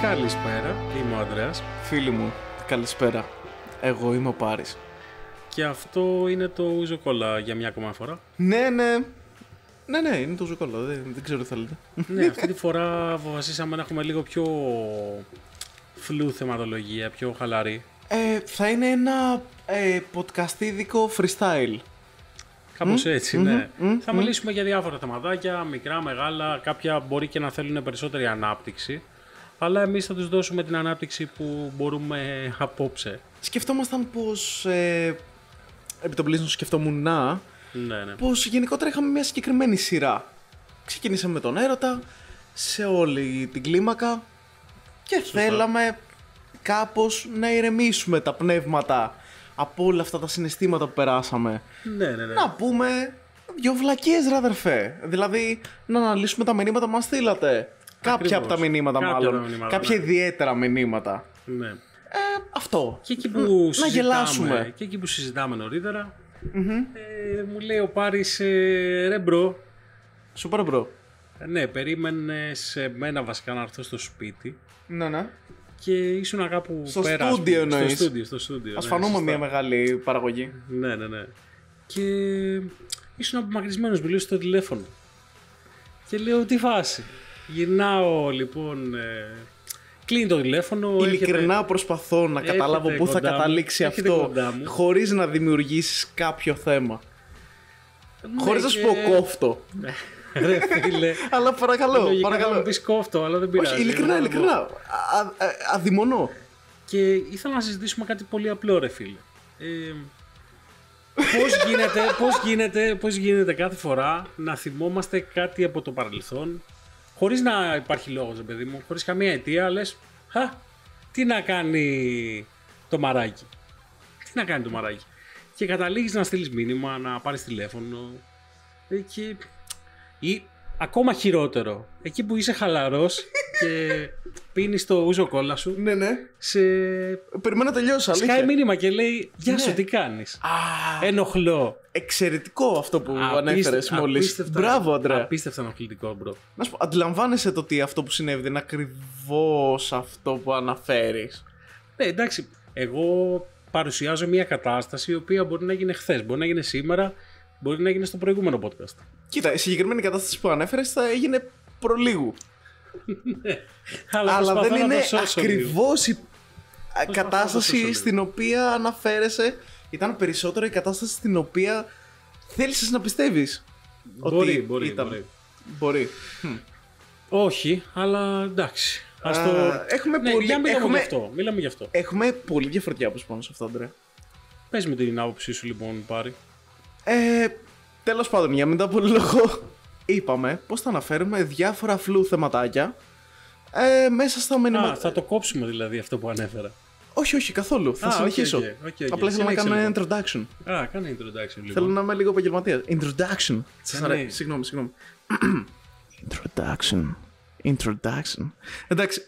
Καλησπέρα, είμαι ο Ανδρέας. Φίλοι μου, καλησπέρα. Εγώ είμαι ο Πάρης. Και αυτό είναι το Ουζοκόλα για μια ακόμα φορά. Ναι, είναι το Ουζοκόλα, δεν ξέρω τι θέλετε. Ναι, αυτή τη φορά αποφασίσαμε να έχουμε λίγο πιο φλού θεματολογία, πιο χαλαρή. Θα είναι ένα podcastίδικο freestyle. Κάπως έτσι, ναι. Θα μιλήσουμε για διάφορα θεματάκια, μικρά, μεγάλα, κάποια μπορεί και να θέλουν περισσότερη ανάπτυξη. Αλλά εμείς θα τους δώσουμε την ανάπτυξη που μπορούμε απόψε. Σκεφτόμασταν πως, επί των πλήσεων σκεφτόμουν ναι. πως γενικότερα είχαμε μια συγκεκριμένη σειρά. Ξεκινήσαμε με τον έρωτα, σε όλη την κλίμακα και θέλαμε κάπως να ηρεμήσουμε τα πνεύματα από όλα αυτά τα συναισθήματα που περάσαμε. Ναι. Να πούμε δυο βλακίες, ρε αδερφέ. Δηλαδή, να αναλύσουμε τα μηνύματα που μας στείλατε. Κάποια από τα μηνύματα, κάποια ιδιαίτερα μηνύματα. Ναι. Αυτό. Και εκεί που να γελάσουμε. Και εκεί που συζητάμε νωρίτερα, μου λέει ο Πάρης, ρε μπρο. Σούπερ μπρο. Ναι, περίμενες μένα βασικά να έρθω στο σπίτι. Ναι. Και ήσουν κάπου στο πέρα. Στούντιο εννοείς. Στο στούντιο. Ας φανούμε μια μεγάλη παραγωγή. Ναι. Και ήσουν απομακρυσμένος, μιλούσε στο τηλέφωνο. Και λέω, τι φάση. Γυρνάω λοιπόν, κλείνει το τηλέφωνο. Ειλικρινά προσπαθώ να καταλάβω πού θα καταλήξει αυτό, χωρίς να δημιουργήσεις κάποιο θέμα. Ναι, χωρίς να σου πω κόφτω. Ρε φίλε. Αλλά παρακαλώ. Να μου πεις κόφτω, αλλά δεν πειράζει. Όχι, ειλικρινά. Αδειμονώ. Και ήθελα να συζητήσουμε κάτι πολύ απλό, ρε φίλε. Πώς γίνεται κάθε φορά να θυμόμαστε κάτι από το παρελθόν, χωρίς να υπάρχει λόγος, παιδί μου, χωρίς καμία αιτία, λες, τι να κάνει το μαράκι. Και καταλήγεις να στείλεις μήνυμα, να πάρεις τηλέφωνο ή ακόμα χειρότερο, εκεί που είσαι χαλαρός και πίνεις το Ουζοκόλα σου. Ναι. Περιμένω να τελειώσω, αλήθεια. Σκάει μήνυμα και λέει, γεια σου, τι κάνεις. Ενοχλώ. Εξαιρετικό αυτό που ανέφερες μόλις. Μπράβο, Αντρέα. Απίστευτα ενοχλητικό, μπρο. Να σου πω, αντιλαμβάνεσαι το ότι αυτό που συνέβη δεν είναι ακριβώς αυτό που αναφέρεις. Ναι, εντάξει. Εγώ παρουσιάζω μια κατάσταση η οποία μπορεί να γίνει χθες, μπορεί να γίνει σήμερα, μπορεί να γίνει στο προηγούμενο podcast. Κοίτα, η συγκεκριμένη κατάσταση που ανέφερες θα έγινε προλίγου. Ναι, αλλά δεν είναι ακριβώς η κατάσταση στην οποία αναφέρεσαι. Ήταν περισσότερο η κατάσταση στην οποία θέλησες να πιστεύεις. Μπορεί. Όχι, αλλά εντάξει. Μιλάμε γι' αυτό. Έχουμε πολύ διαφορετική άποψη πάνω σε αυτό, Αντρέα. Πες με την άποψή σου λοιπόν, Πάρη. Τέλος πάντων, για μην τα πολύ λόγο, είπαμε πως θα αναφέρουμε διάφορα φλού θεματάκια μέσα στα μηνύματα. Θα το κόψουμε δηλαδή αυτό που ανέφερα. Όχι, καθόλου. Θα συνεχίσω. Okay. Απλά ήθελα να κάνω ένα introduction. Κάνε introduction λοιπόν. Θέλω να είμαι λίγο επαγγελματίας. Introduction. Συγγνώμη. Introduction. Εντάξει,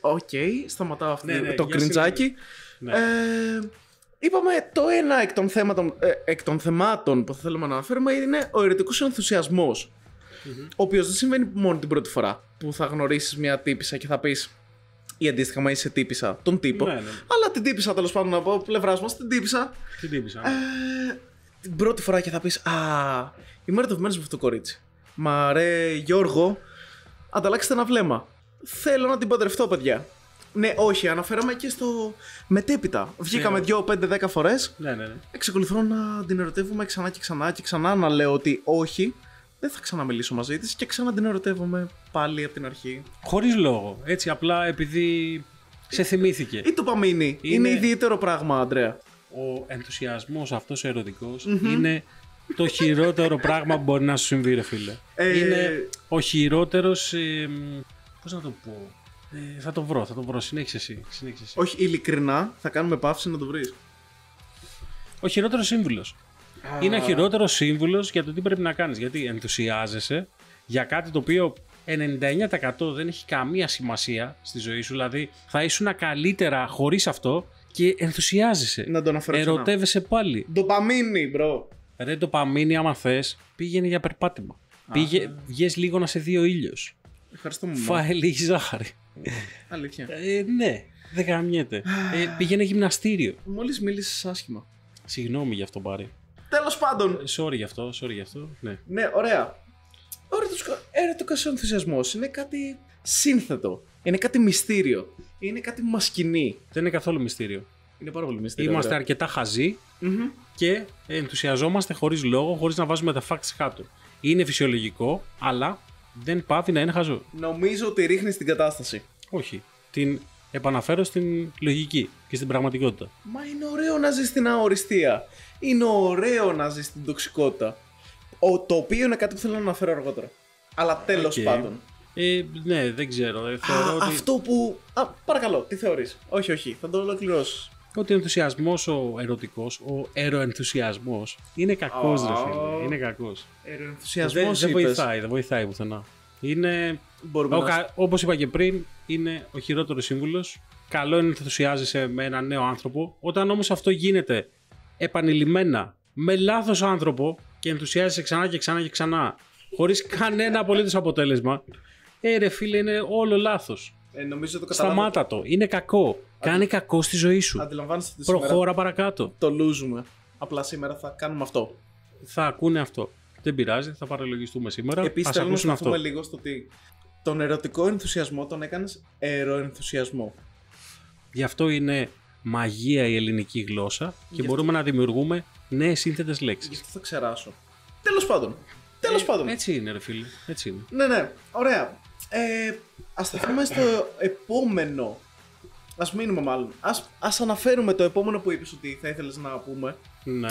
σταματάω αυτό το κριντζάκι. Ναι. Είπαμε το ένα εκ των θεμάτων που θα θέλουμε να αναφέρουμε είναι ο αιρετικός ενθουσιασμός. Ο οποίος δεν συμβαίνει μόνο την πρώτη φορά που θα γνωρίσεις μια τύπισσα και θα πεις, ή αντίστοιχα, μα είσαι τύπισσα, τον τύπο. Ναι. Αλλά την τύπισσα, τέλος πάντων, από πλευράς μας, την τύπισσα. Την πρώτη φορά και θα πεις, είμαι ερωτευμένος με αυτό το κορίτσι. Μα ρε Γιώργο, ανταλλάξτε ένα βλέμμα. Θέλω να την παντρευτώ, παιδιά. Ναι, όχι, αναφέραμε και στο μετέπειτα. Βγήκαμε 2, 5, 10 φορές. Ναι. Εξακολουθώ να την ερωτεύομαι ξανά και ξανά να λέω ότι όχι, δεν θα ξαναμιλήσω μαζί της και ξανά την ερωτεύομαι πάλι από την αρχή. Χωρίς λόγο. Έτσι, απλά επειδή σε θυμήθηκε. Ή το παμίνι. Είναι ιδιαίτερο πράγμα, Αντρέα. Ο ενθουσιασμός αυτός ο ερωτικός είναι το χειρότερο πράγμα που μπορεί να σου συμβεί, ρε φίλε. Είναι ο χειρότερος. Πώς να το πω. Θα το βρω. Συνέχισε εσύ. Όχι, ειλικρινά, θα κάνουμε παύση να το βρεις. Ο χειρότερος σύμβουλος. Είναι ο χειρότερος σύμβουλος για το τι πρέπει να κάνεις. Γιατί ενθουσιάζεσαι για κάτι το οποίο 99% δεν έχει καμία σημασία στη ζωή σου. Δηλαδή θα ήσουν καλύτερα χωρίς αυτό και ενθουσιάζεσαι. Να το αναφέρω. Ερωτεύεσαι πάλι. Ντοπαμίνι, μπρο. Ρε, ντοπαμίνι, άμα θες, πήγαινε για περπάτημα. Βγες λίγο να σε δει ο ήλιος. Ευχαριστώ μου. Φάε λίγη ζάχαρη. Αλήθεια. Ναι, δεν γαμιέται. Πήγαινε γυμναστήριο. Μόλις μίλησες άσχημα. Συγγνώμη γι' αυτό, Πάρη. Τέλος πάντων. Sorry γι' αυτό. Ναι. Ναι, ωραία. Ο ερωτικός ενθουσιασμός είναι κάτι σύνθετο. Είναι κάτι μυστήριο. Είναι κάτι που μας κινεί. Δεν είναι καθόλου μυστήριο. Είναι πάρα πολύ μυστήριο. Είμαστε ωραία. αρκετά χαζοί και ενθουσιαζόμαστε χωρίς λόγο, χωρίς να βάζουμε τα facts κάτω. Είναι φυσιολογικό, αλλά δεν πάβει να είναι χαζό. Νομίζω ότι ρίχνεις την κατάσταση. Όχι. Την επαναφέρω στην λογική και στην πραγματικότητα. Μα είναι ωραίο να ζεις στην αοριστία. Είναι ωραίο να ζεις στην τοξικότητα. Το οποίο είναι κάτι που θέλω να αναφέρω αργότερα. Αλλά τέλος πάντων. Ναι, δεν ξέρω. Θεωρώ ότι... Αυτό που. Παρακαλώ, τι θεωρείς? Όχι, θα το ολοκληρώσεις. Ότι ο ενθουσιασμός ο ερωτικός, ο ερωενθουσιασμός, είναι κακός, ρε φίλε. Είναι κακός. Ερωενθουσιασμός δεν βοηθάει πουθενά. Είναι. Μπορούμε Όπως είπα και πριν, είναι ο χειρότερος σύμβουλος. Καλό είναι να ενθουσιάζεσαι με έναν νέο άνθρωπο. Όταν όμως αυτό γίνεται επανειλημμένα με λάθος άνθρωπο και ενθουσιάζεσαι ξανά και ξανά και ξανά, χωρίς κανένα απολύτως αποτέλεσμα, ρε φίλε, είναι όλο λάθος. Νομίζω το καταλάβω. Σταμάτα το. Είναι κακό. Κάνει κακό στη ζωή σου. Αντιλαμβάνεσαι ότι Προχώρα παρακάτω. Το λούζουμε. Απλά σήμερα θα κάνουμε αυτό. Θα ακούνε αυτό. Δεν πειράζει, θα παραλογιστούμε σήμερα. Επίσης θέλω να σταθούμε λίγο στο ότι τον ερωτικό ενθουσιασμό τον έκανες ερωενθουσιασμό. Γι' αυτό είναι μαγεία η ελληνική γλώσσα και μπορούμε να δημιουργούμε νέες σύνθετες λέξεις. Γι' αυτό θα ξεράσω. Τέλος πάντων. Έτσι είναι, ρε φίλε. Έτσι είναι. Ναι. Ωραία. Ας σταθούμε στο επόμενο. Ας μείνουμε μάλλον. Ας αναφέρουμε το επόμενο που είπες ότι θα ήθελες να πούμε. Ναι.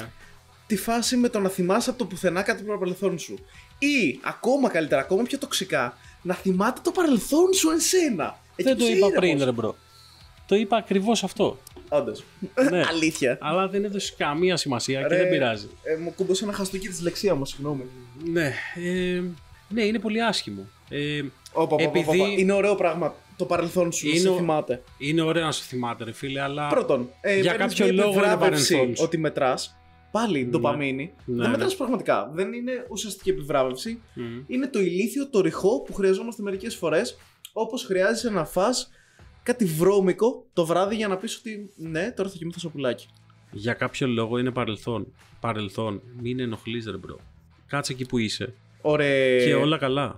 Τη φάση με το να θυμάσαι από το πουθενά κάτι από το παρελθόν σου. Ή ακόμα καλύτερα, ακόμα πιο τοξικά, να θυμάται το παρελθόν σου εν σένα. Δεν το είπα πριν, ρε μπρο. Το είπα ακριβώς αυτό. Όντως. Ναι. Αλήθεια. Αλλά δεν έδωσε καμία σημασία και δεν πειράζει. Μου κούμπωσε ένα χαστούκι της λεξία μου, συγγνώμη. Ναι, είναι πολύ άσχημο. Επειδή είναι ωραίο πράγμα το παρελθόν σου να σε θυμάται. Είναι ωραίο να σε θυμάται, ρε φίλε, αλλά. Πρώτον, για κάποιο λόγο είναι παρελθόν σου. ότι μετράς. Πάλι ντοπαμίνη. Δεν μετράς πραγματικά. Δεν είναι ουσιαστική επιβράβευση. Είναι το ηλίθιο, το ρηχό που χρειαζόμαστε μερικές φορές. Όπως χρειάζεσαι να φας κάτι βρώμικο το βράδυ για να πεις ότι ναι, τώρα θα κοιμηθώ στο πουλάκι. Για κάποιο λόγο είναι παρελθόν. Μην ενοχλείς, ρε μπρο. Κάτσε εκεί που είσαι. Ωραία. Και όλα καλά.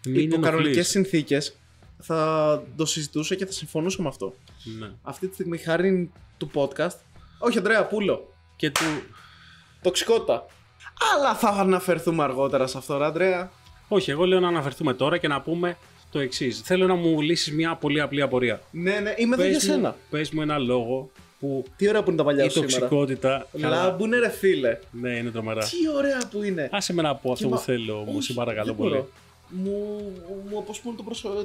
Υπό κανονικές συνθήκες θα το συζητούσα και θα συμφωνούσα με αυτό. Ναι. Αυτή τη στιγμή χάρη του podcast. Όχι, Ανδρέα, πούλο. Και του. Τοξικότητα. Αλλά θα αναφερθούμε αργότερα σε αυτό, Ανδρέα. Όχι, εγώ λέω να αναφερθούμε τώρα και να πούμε το εξής. Θέλω να μου λύσεις μια πολύ απλή απορία. Ναι, είμαι εδώ για σένα. Πες μου ένα λόγο που. Τι ωραία που είναι τα παλιά σου. Η τοξικότητα. Λάμπου είναι, ρε φίλε. Ναι, είναι τρομερά. Τι ωραία που είναι. Άσε με να πω αυτό που θέλω όμως, σε παρακαλώ πολύ. Μου αποσπούν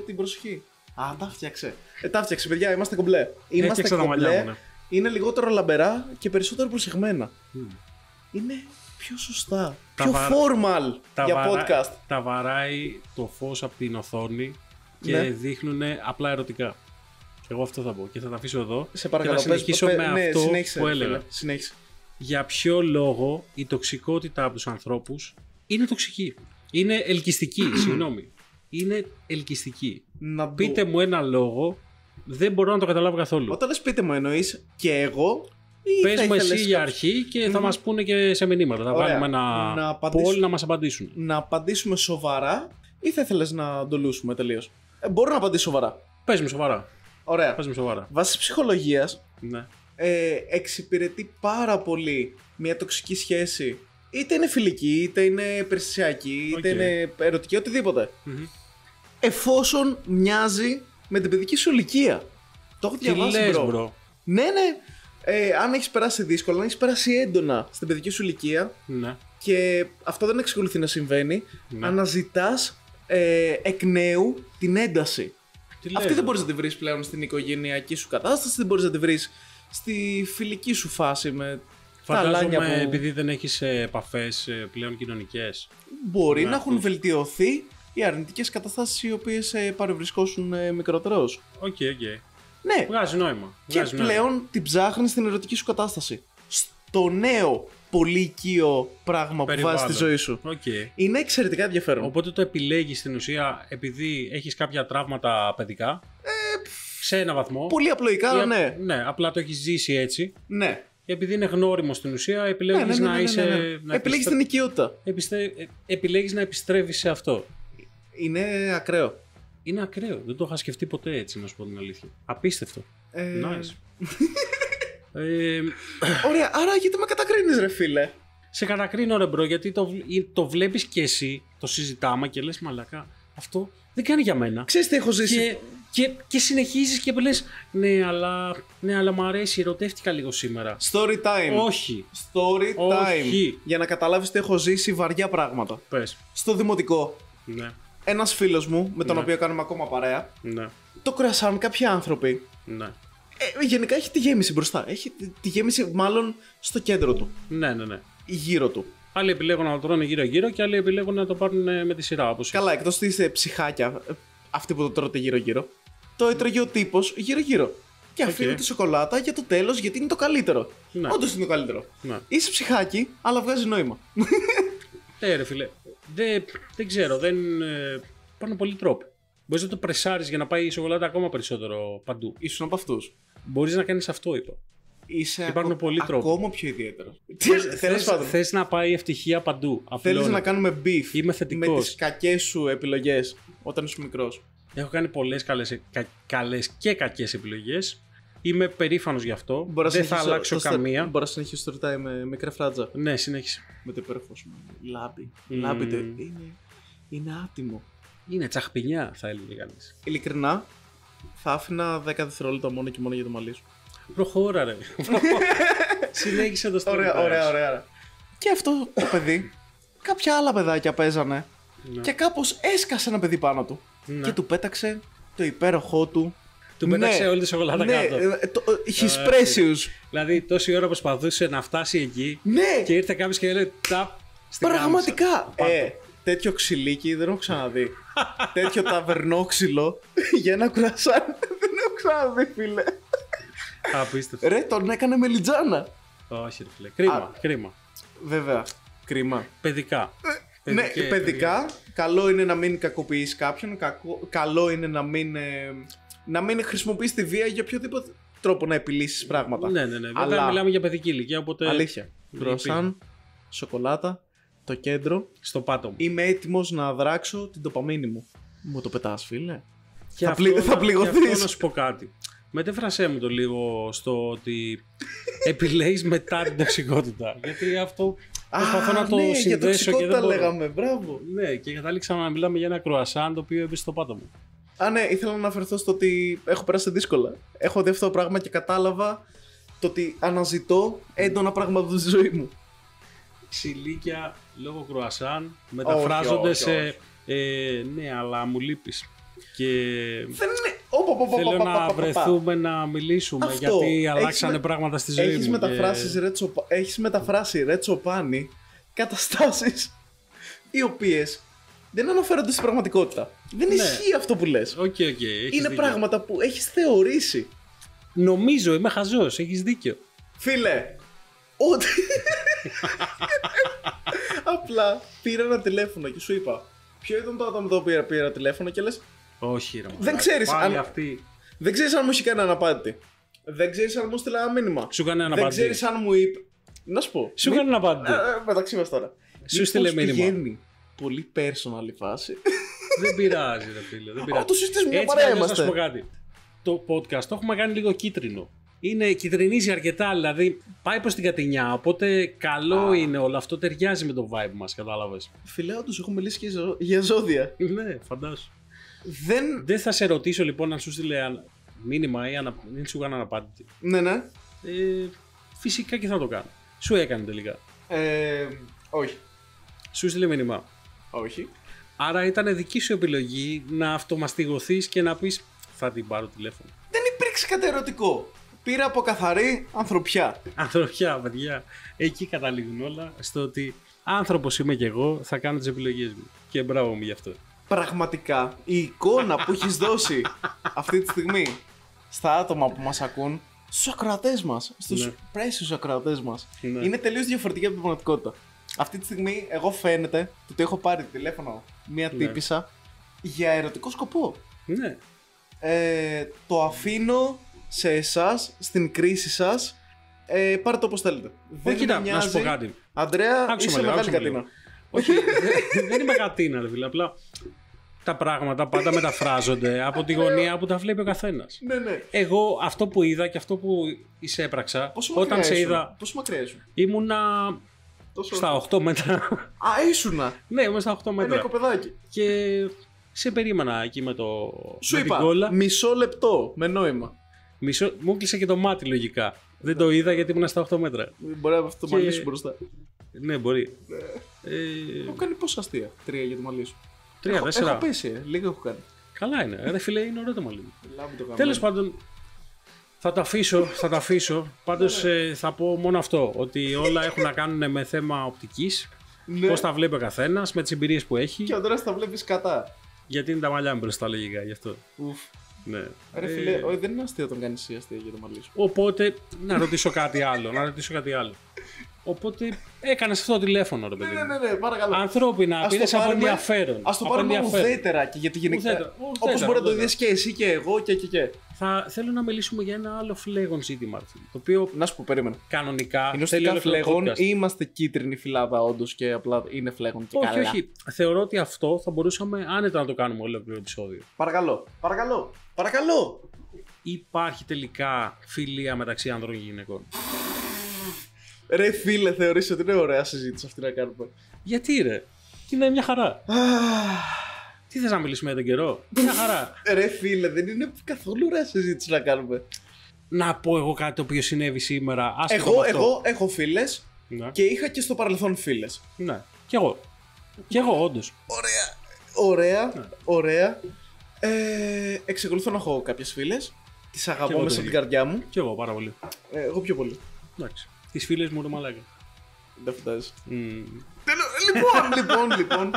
την προσοχή. Τα φτιάξε. Τα φτιάξε, παιδιά, είμαστε κομπλέ. Είμαστε κομπλέ. Ναι. Είναι λιγότερο λαμπερά και περισσότερο προσεγμένα. Είναι πιο σωστά. Πιο formal για podcast. Τα βαράει το φως από την οθόνη και δείχνουν απλά ερωτικά. Εγώ αυτό θα πω και θα τα αφήσω εδώ. Σε παρακαλώ, και να συνεχίσω με αυτό που έλεγα. Συνέχισε. Για ποιο λόγο η τοξικότητα από τους ανθρώπους είναι τοξική. Είναι ελκυστική, συγγνώμη. Είναι ελκυστική. Πείτε μου ένα λόγο, δεν μπορώ να το καταλάβω καθόλου. Όταν λες πείτε μου, εννοείς και εγώ. Πες μου εσύ για αρχή και θα μας πούνε και σε μηνύματα. Θα βάλουμε ένα poll να μας απαντήσουν. Να απαντήσουμε σοβαρά ή θα ήθελες να το λούσουμε τελείως? Μπορώ να απαντήσω σοβαρά. Πες μου σοβαρά. Ωραία. Πες μου σοβαρά. Βάσει ψυχολογίας, ναι. Εξυπηρετεί πάρα πολύ μια τοξική σχέση. Είτε είναι φιλική, είτε είναι περιστασιακή, είτε είναι ερωτική, οτιδήποτε. Εφόσον μοιάζει με την παιδική σου ηλικία. Το έχω διαβάσει, bro. Ναι. Αν έχεις περάσει δύσκολα, αν έχεις περάσει έντονα στην παιδική σου ηλικία, ναι, και αυτό δεν εξακολουθεί να συμβαίνει, αναζητάς εκ νέου την ένταση. Αυτή δεν μπορείς να τη βρεις πλέον στην οικογενειακή σου κατάσταση, δεν μπορείς να τη βρεις στη φιλική σου φάση με τα αλάνια που... επειδή δεν έχεις επαφές πλέον κοινωνικές. Μπορεί να έχουν βελτιωθεί οι αρνητικές καταστάσεις οι οποίες παρευρισκόσουν μικρότερος. Οκ. Ναι. Βγάζει νόημα. Και πλέον την ψάχνεις στην ερωτική σου κατάσταση. Στο νέο πολύ οικείο πράγμα που βάζεις στη ζωή σου. Είναι εξαιρετικά ενδιαφέρον. Οπότε το επιλέγεις στην ουσία επειδή έχεις κάποια τραύματα παιδικά. Σε ένα βαθμό. Πολύ απλοϊκά, αλλά ναι. Ναι, απλά το έχει ζήσει έτσι. Ναι. Επειδή είναι γνώριμο στην ουσία, επιλέγεις να είσαι. Επιλέγεις την οικειότητα. Επιλέγεις να επιστρέφεις σε αυτό. Είναι ακραίο. Είναι ακραίο. Δεν το είχα σκεφτεί ποτέ έτσι, να σου πω την αλήθεια. Απίστευτο. Nice. Ωραία, άρα γιατί με κατακρίνεις, ρε φίλε? Σε κατακρίνω, ρε μπρο, γιατί το βλέπεις και εσύ, το συζητάμε και λες μαλακά, αυτό δεν κάνει για μένα. Ξέρεις τι έχω ζήσει? Και συνεχίζεις και λες, ναι, αλλά μου αρέσει, ερωτεύτηκα λίγο σήμερα. Story time. Όχι. Story time. Όχι. Για να καταλάβεις τι έχω ζήσει βαριά πράγματα. Πες. Στο δημοτικό. Ναι. Ένας φίλος μου, με τον οποίο κάνουμε ακόμα παρέα, Ναι. το κρουασάν κάποιοι άνθρωποι. Ναι. Γενικά έχει τη γέμιση μπροστά. Έχει τη γέμιση μάλλον στο κέντρο του. Ναι. Γύρω του. Άλλοι επιλέγουν να το τρώνε γύρω-γύρω και άλλοι επιλέγουν να το πάρουν με τη σειρά. Όπως Καλά, εκτός ότι είστε ψυχάκια, αυτοί που το τρώτε γύρω-γύρω, το έτρωγε ο τύπος γύρω-γύρω. Και αφήνει τη σοκολάτα για το τέλος, γιατί είναι το καλύτερο. Ναι. Όντως είναι το καλύτερο. Ναι. Είσαι ψυχάκι, αλλά βγάζει νόημα. Ρε φίλε, δεν ξέρω, υπάρχουν πολλοί τρόποι. Μπορείς να το πρεσάρεις για να πάει η σοκολάτα ακόμα περισσότερο παντού. Ήσουν από αυτούς. Μπορείς να κάνεις αυτό, είπα. Υπάρχουν πολλοί τρόποι. ακόμα πιο ιδιαίτερο. Θες να πάει η ευτυχία παντού. Θέλεις να κάνουμε beef Είμαι θετικός. με τις κακές σου επιλογές όταν είσαι μικρός. Έχω κάνει πολλές καλές και κακές επιλογές. Είμαι περήφανος γι' αυτό. Δεν θα αλλάξω καμία. Μπορώ να συνεχίσω το ρωτάει με μικρά φράτζα. Ναι, συνέχισε. Με το υπέροχο σου λάμπη. Λάμπη είναι άτιμο. Είναι τσαχπινιά, θα έλεγε κανείς. Ειλικρινά, θα άφηνα 10 δευτερόλεπτα μόνο και μόνο για το μαλλί σου. Προχώρα, ρε. Συνέχισε το story. Ωραία. Και αυτό το παιδί, κάποια άλλα παιδάκια παίζανε και κάπως έσκασε ένα παιδί πάνω του. Και του πέταξε το υπέροχό του. Του πέταξε όλη τη σοκολάτα κάτω. His precious. Δηλαδή, τόση ώρα προσπαθούσε να φτάσει εκεί και ήρθε κάποιος και έλεγε ταπ. Πραγματικά. Τέτοιο ξυλίκι δεν έχω ξαναδεί. Τέτοιο ταβερνόξυλο για ένα κουρασάν δεν έχω ξαναδεί, φίλε. Απίστευτο. Ρε, τον έκανε μελιτζάνα. Όχι, ρε φίλε. Κρίμα. Βέβαια. Κρίμα. Παιδικά. Ναι, παιδικά. Καλό είναι να μην κακοποιείς κάποιον. Καλό είναι να μην χρησιμοποιείς τη βία για οποιοδήποτε τρόπο να επιλύσεις πράγματα. Ναι. Βέβαια μιλάμε για παιδική ηλικία, οπότε. Αλήθεια. Κροασάν, σοκολάτα, το κέντρο. Στο πάτωμα. Είμαι έτοιμος να δράξω την ντοπαμίνη μου. Μου το πετάς, φίλε. Και θα πληγωθείς. Και αυτό να σου πω κάτι. Μετέφρασέ μου το λίγο στο ότι επιλέγεις μετά την τοξικότητα. Γιατί αυτό προσπαθώ να το συνδέσω και δεν μπορώ. Λέγαμε, μπράβο. Ναι, και κατάληξα να μιλάμε για ένα κρουασάν το οποίο έπεσε στο πάτωμα. Ναι, ήθελα να αναφερθώ στο ότι έχω περάσει δύσκολα. Έχω δει αυτό το πράγμα και κατάλαβα το ότι αναζητώ έντονα πράγματα στη ζωή μου. Ξυλίκια λόγω κρουασάν μεταφράζονται σε ναι, αλλά μου λείπεις. Και δεν είναι. Θέλω να βρεθούμε να μιλήσουμε αυτό, γιατί αλλάξανε πράγματα στη ζωή μου. Έχεις μεταφράσει ρε Τσοπάνη καταστάσεις οι οποίες δεν αναφέρονται στην πραγματικότητα. Δεν ισχύει αυτό που λες. Είναι πράγματα που έχεις θεωρήσει. Νομίζω, είμαι χαζός, έχεις δίκιο. Φίλε, ότι απλά πήρα ένα τηλέφωνο και σου είπα ποιο ήταν το άτομο το οποίο πήρα τηλέφωνο και λες όχι ρε. Δεν ξέρεις αν μου έχει κάνει αναπάντητη. Δεν ξέρεις αν μου στείλα ένα μήνυμα. Σου κάνει αναπάντητη. Δεν ξέρεις αν μου είπε. Να σου πω. Σου κάνει αναπάντητη. Μεταξύ μας τώρα. Σου στείλε μήνυμα. Πηγαίνει πολύ personal η φάση. Δεν πειράζει ρε φίλε. Δεν πειράζει. Το συστήσουμε μια παρέα είμαστε. Να σου πω κάτι. Το podcast το έχουμε κάνει λίγο κίτρινο. Κυτρινίζει αρκετά, δηλαδή πάει προς την κατηνιά. Οπότε καλό είναι όλο αυτό, ταιριάζει με το vibe μας, κατάλαβες. Φίλε, όντως έχω μιλήσει και για ζώδια. Ναι, φαντάσου. Δεν θα σε ρωτήσω λοιπόν αν σου στείλε μήνυμα ή αν σου έκανε αναπάντητη. Ναι. Φυσικά και θα το κάνω. Σου έκανε τελικά. Όχι. Σου στείλε μήνυμα. Όχι. Άρα ήταν δική σου επιλογή να αυτομαστιγωθείς και να πεις θα την πάρω τηλέφωνο. Δεν υπήρξε κάτι ερωτικό. Πήρα από καθαρή ανθρωπιά. Ανθρωπιά, παιδιά. Εκεί καταλήγουν όλα στο ότι άνθρωπος είμαι κι εγώ, θα κάνω τις επιλογές μου. Και μπράβο μου γι' αυτό. Πραγματικά, η εικόνα που έχεις δώσει αυτή τη στιγμή στα άτομα που μας ακούν, στους ακροατές μας, στους precious ακροατές μας, είναι τελείως διαφορετική από την πραγματικότητα. Αυτή τη στιγμή, εγώ φαίνεται ότι έχω πάρει τηλέφωνο μία τύπισσα για ερωτικό σκοπό. Ναι. Το αφήνω σε εσάς, στην κρίση σας. Πάρτε το όπως θέλετε. Όχι, κοίτα, να σου πω κάτι. Αντρέα, είσαι μεγάλη κατίνα. Όχι, δεν είμαι κατίνα, ρε φίλε. Απλά τα πράγματα πάντα μεταφράζονται από τη γωνία που τα βλέπει ο καθένας. Ναι. Εγώ αυτό που είδα και αυτό που εισέπραξα, όταν σε είδα. Πόσο μακριά ήσουν? Ήμουνα στα 8 μέτρα. Α, ήσουνα. Ναι, ήμουν στα 8 μέτρα. Ένα κοπεδάκι. Και σε περίμενα εκεί με το. Σου με είπα, την κόλλα. μισό λεπτό, με νόημα. Μου κλείσε και το μάτι λογικά. Δεν το είδα γιατί ήμουν στα 8 μέτρα. Μπορεί να αυτό το μαλλί σου μπροστά. Ναι, μπορεί. Έχω κάνει πόσα αστεία? 3 για το μαλλί σου. 3-4. Έχω πέσει, λίγο έχω κάνει. Καλά είναι. Ρε φίλε, είναι ωραίο το μαλλί μου. Τέλος Τέλος πάντων, θα το αφήσω. Πάντως θα πω μόνο αυτό. Ότι όλα έχουν να κάνουν με θέμα οπτικής. Ναι. Πώς τα βλέπει ο καθένας, με τις εμπειρίες που έχει. Και ο Ανδρέας τα βλέπεις κατά. Γιατί είναι τα μαλλιά μου μπροστά λογικά γι' αυτό. Ουφ. Ναι. Ρε φίλε, δεν είναι αστείο όταν κάνεις εσύ αστεία για το μαλλί σου. Οπότε, να ρωτήσω κάτι άλλο. Οπότε έκανες αυτό το τηλέφωνο, ρε παιδί. Ναι, παρακαλώ. Ανθρώπινα, πήρες από ενδιαφέρον. Ας το πάρουμε ουδέτερα και γιατί γενικά. Όπως μπορεί να το δεις και εσύ και εγώ και. Θέλω να μιλήσουμε για ένα άλλο φλέγον ζήτημα. Το οποίο. Να σου πω, περίμενα. Κανονικά. Είναι ουσιαστικά φλέγον ή είμαστε κίτρινη φυλάδα όντως και απλά είναι φλέγον και καλά? Όχι. Θεωρώ ότι αυτό θα μπορούσαμε άνετα να το κάνουμε ολόκληρο επεισόδιο. Παρακαλώ. Υπάρχει τελικά φιλία μεταξύ άνδρων και γυναικών? Ρε φίλε, θεωρείς ότι είναι ωραία συζήτηση αυτή να κάνουμε? Γιατί ρε? Είναι μια χαρά. Τι θες να μιλήσουμε για τον καιρό? Μια χαρά. Ρε φίλε, δεν είναι καθόλου ωραία συζήτηση να κάνουμε. Να πω εγώ κάτι το οποίο συνέβη σήμερα. Εγώ έχω φίλες, ναι. Και είχα και στο παρελθόν φίλες. Ναι, κι εγώ. Κι εγώ, όντως. Ωραία. Εξακολουθώ να έχω κάποιες φίλες. Τις αγαπώ μέσα από την καρδιά μου. Κι εγώ πάρα πολύ. Εγώ πιο πολύ. Εντάξει. Τις φίλες μου, ρε μαλάκα. Δεν φτάζει. Λοιπόν.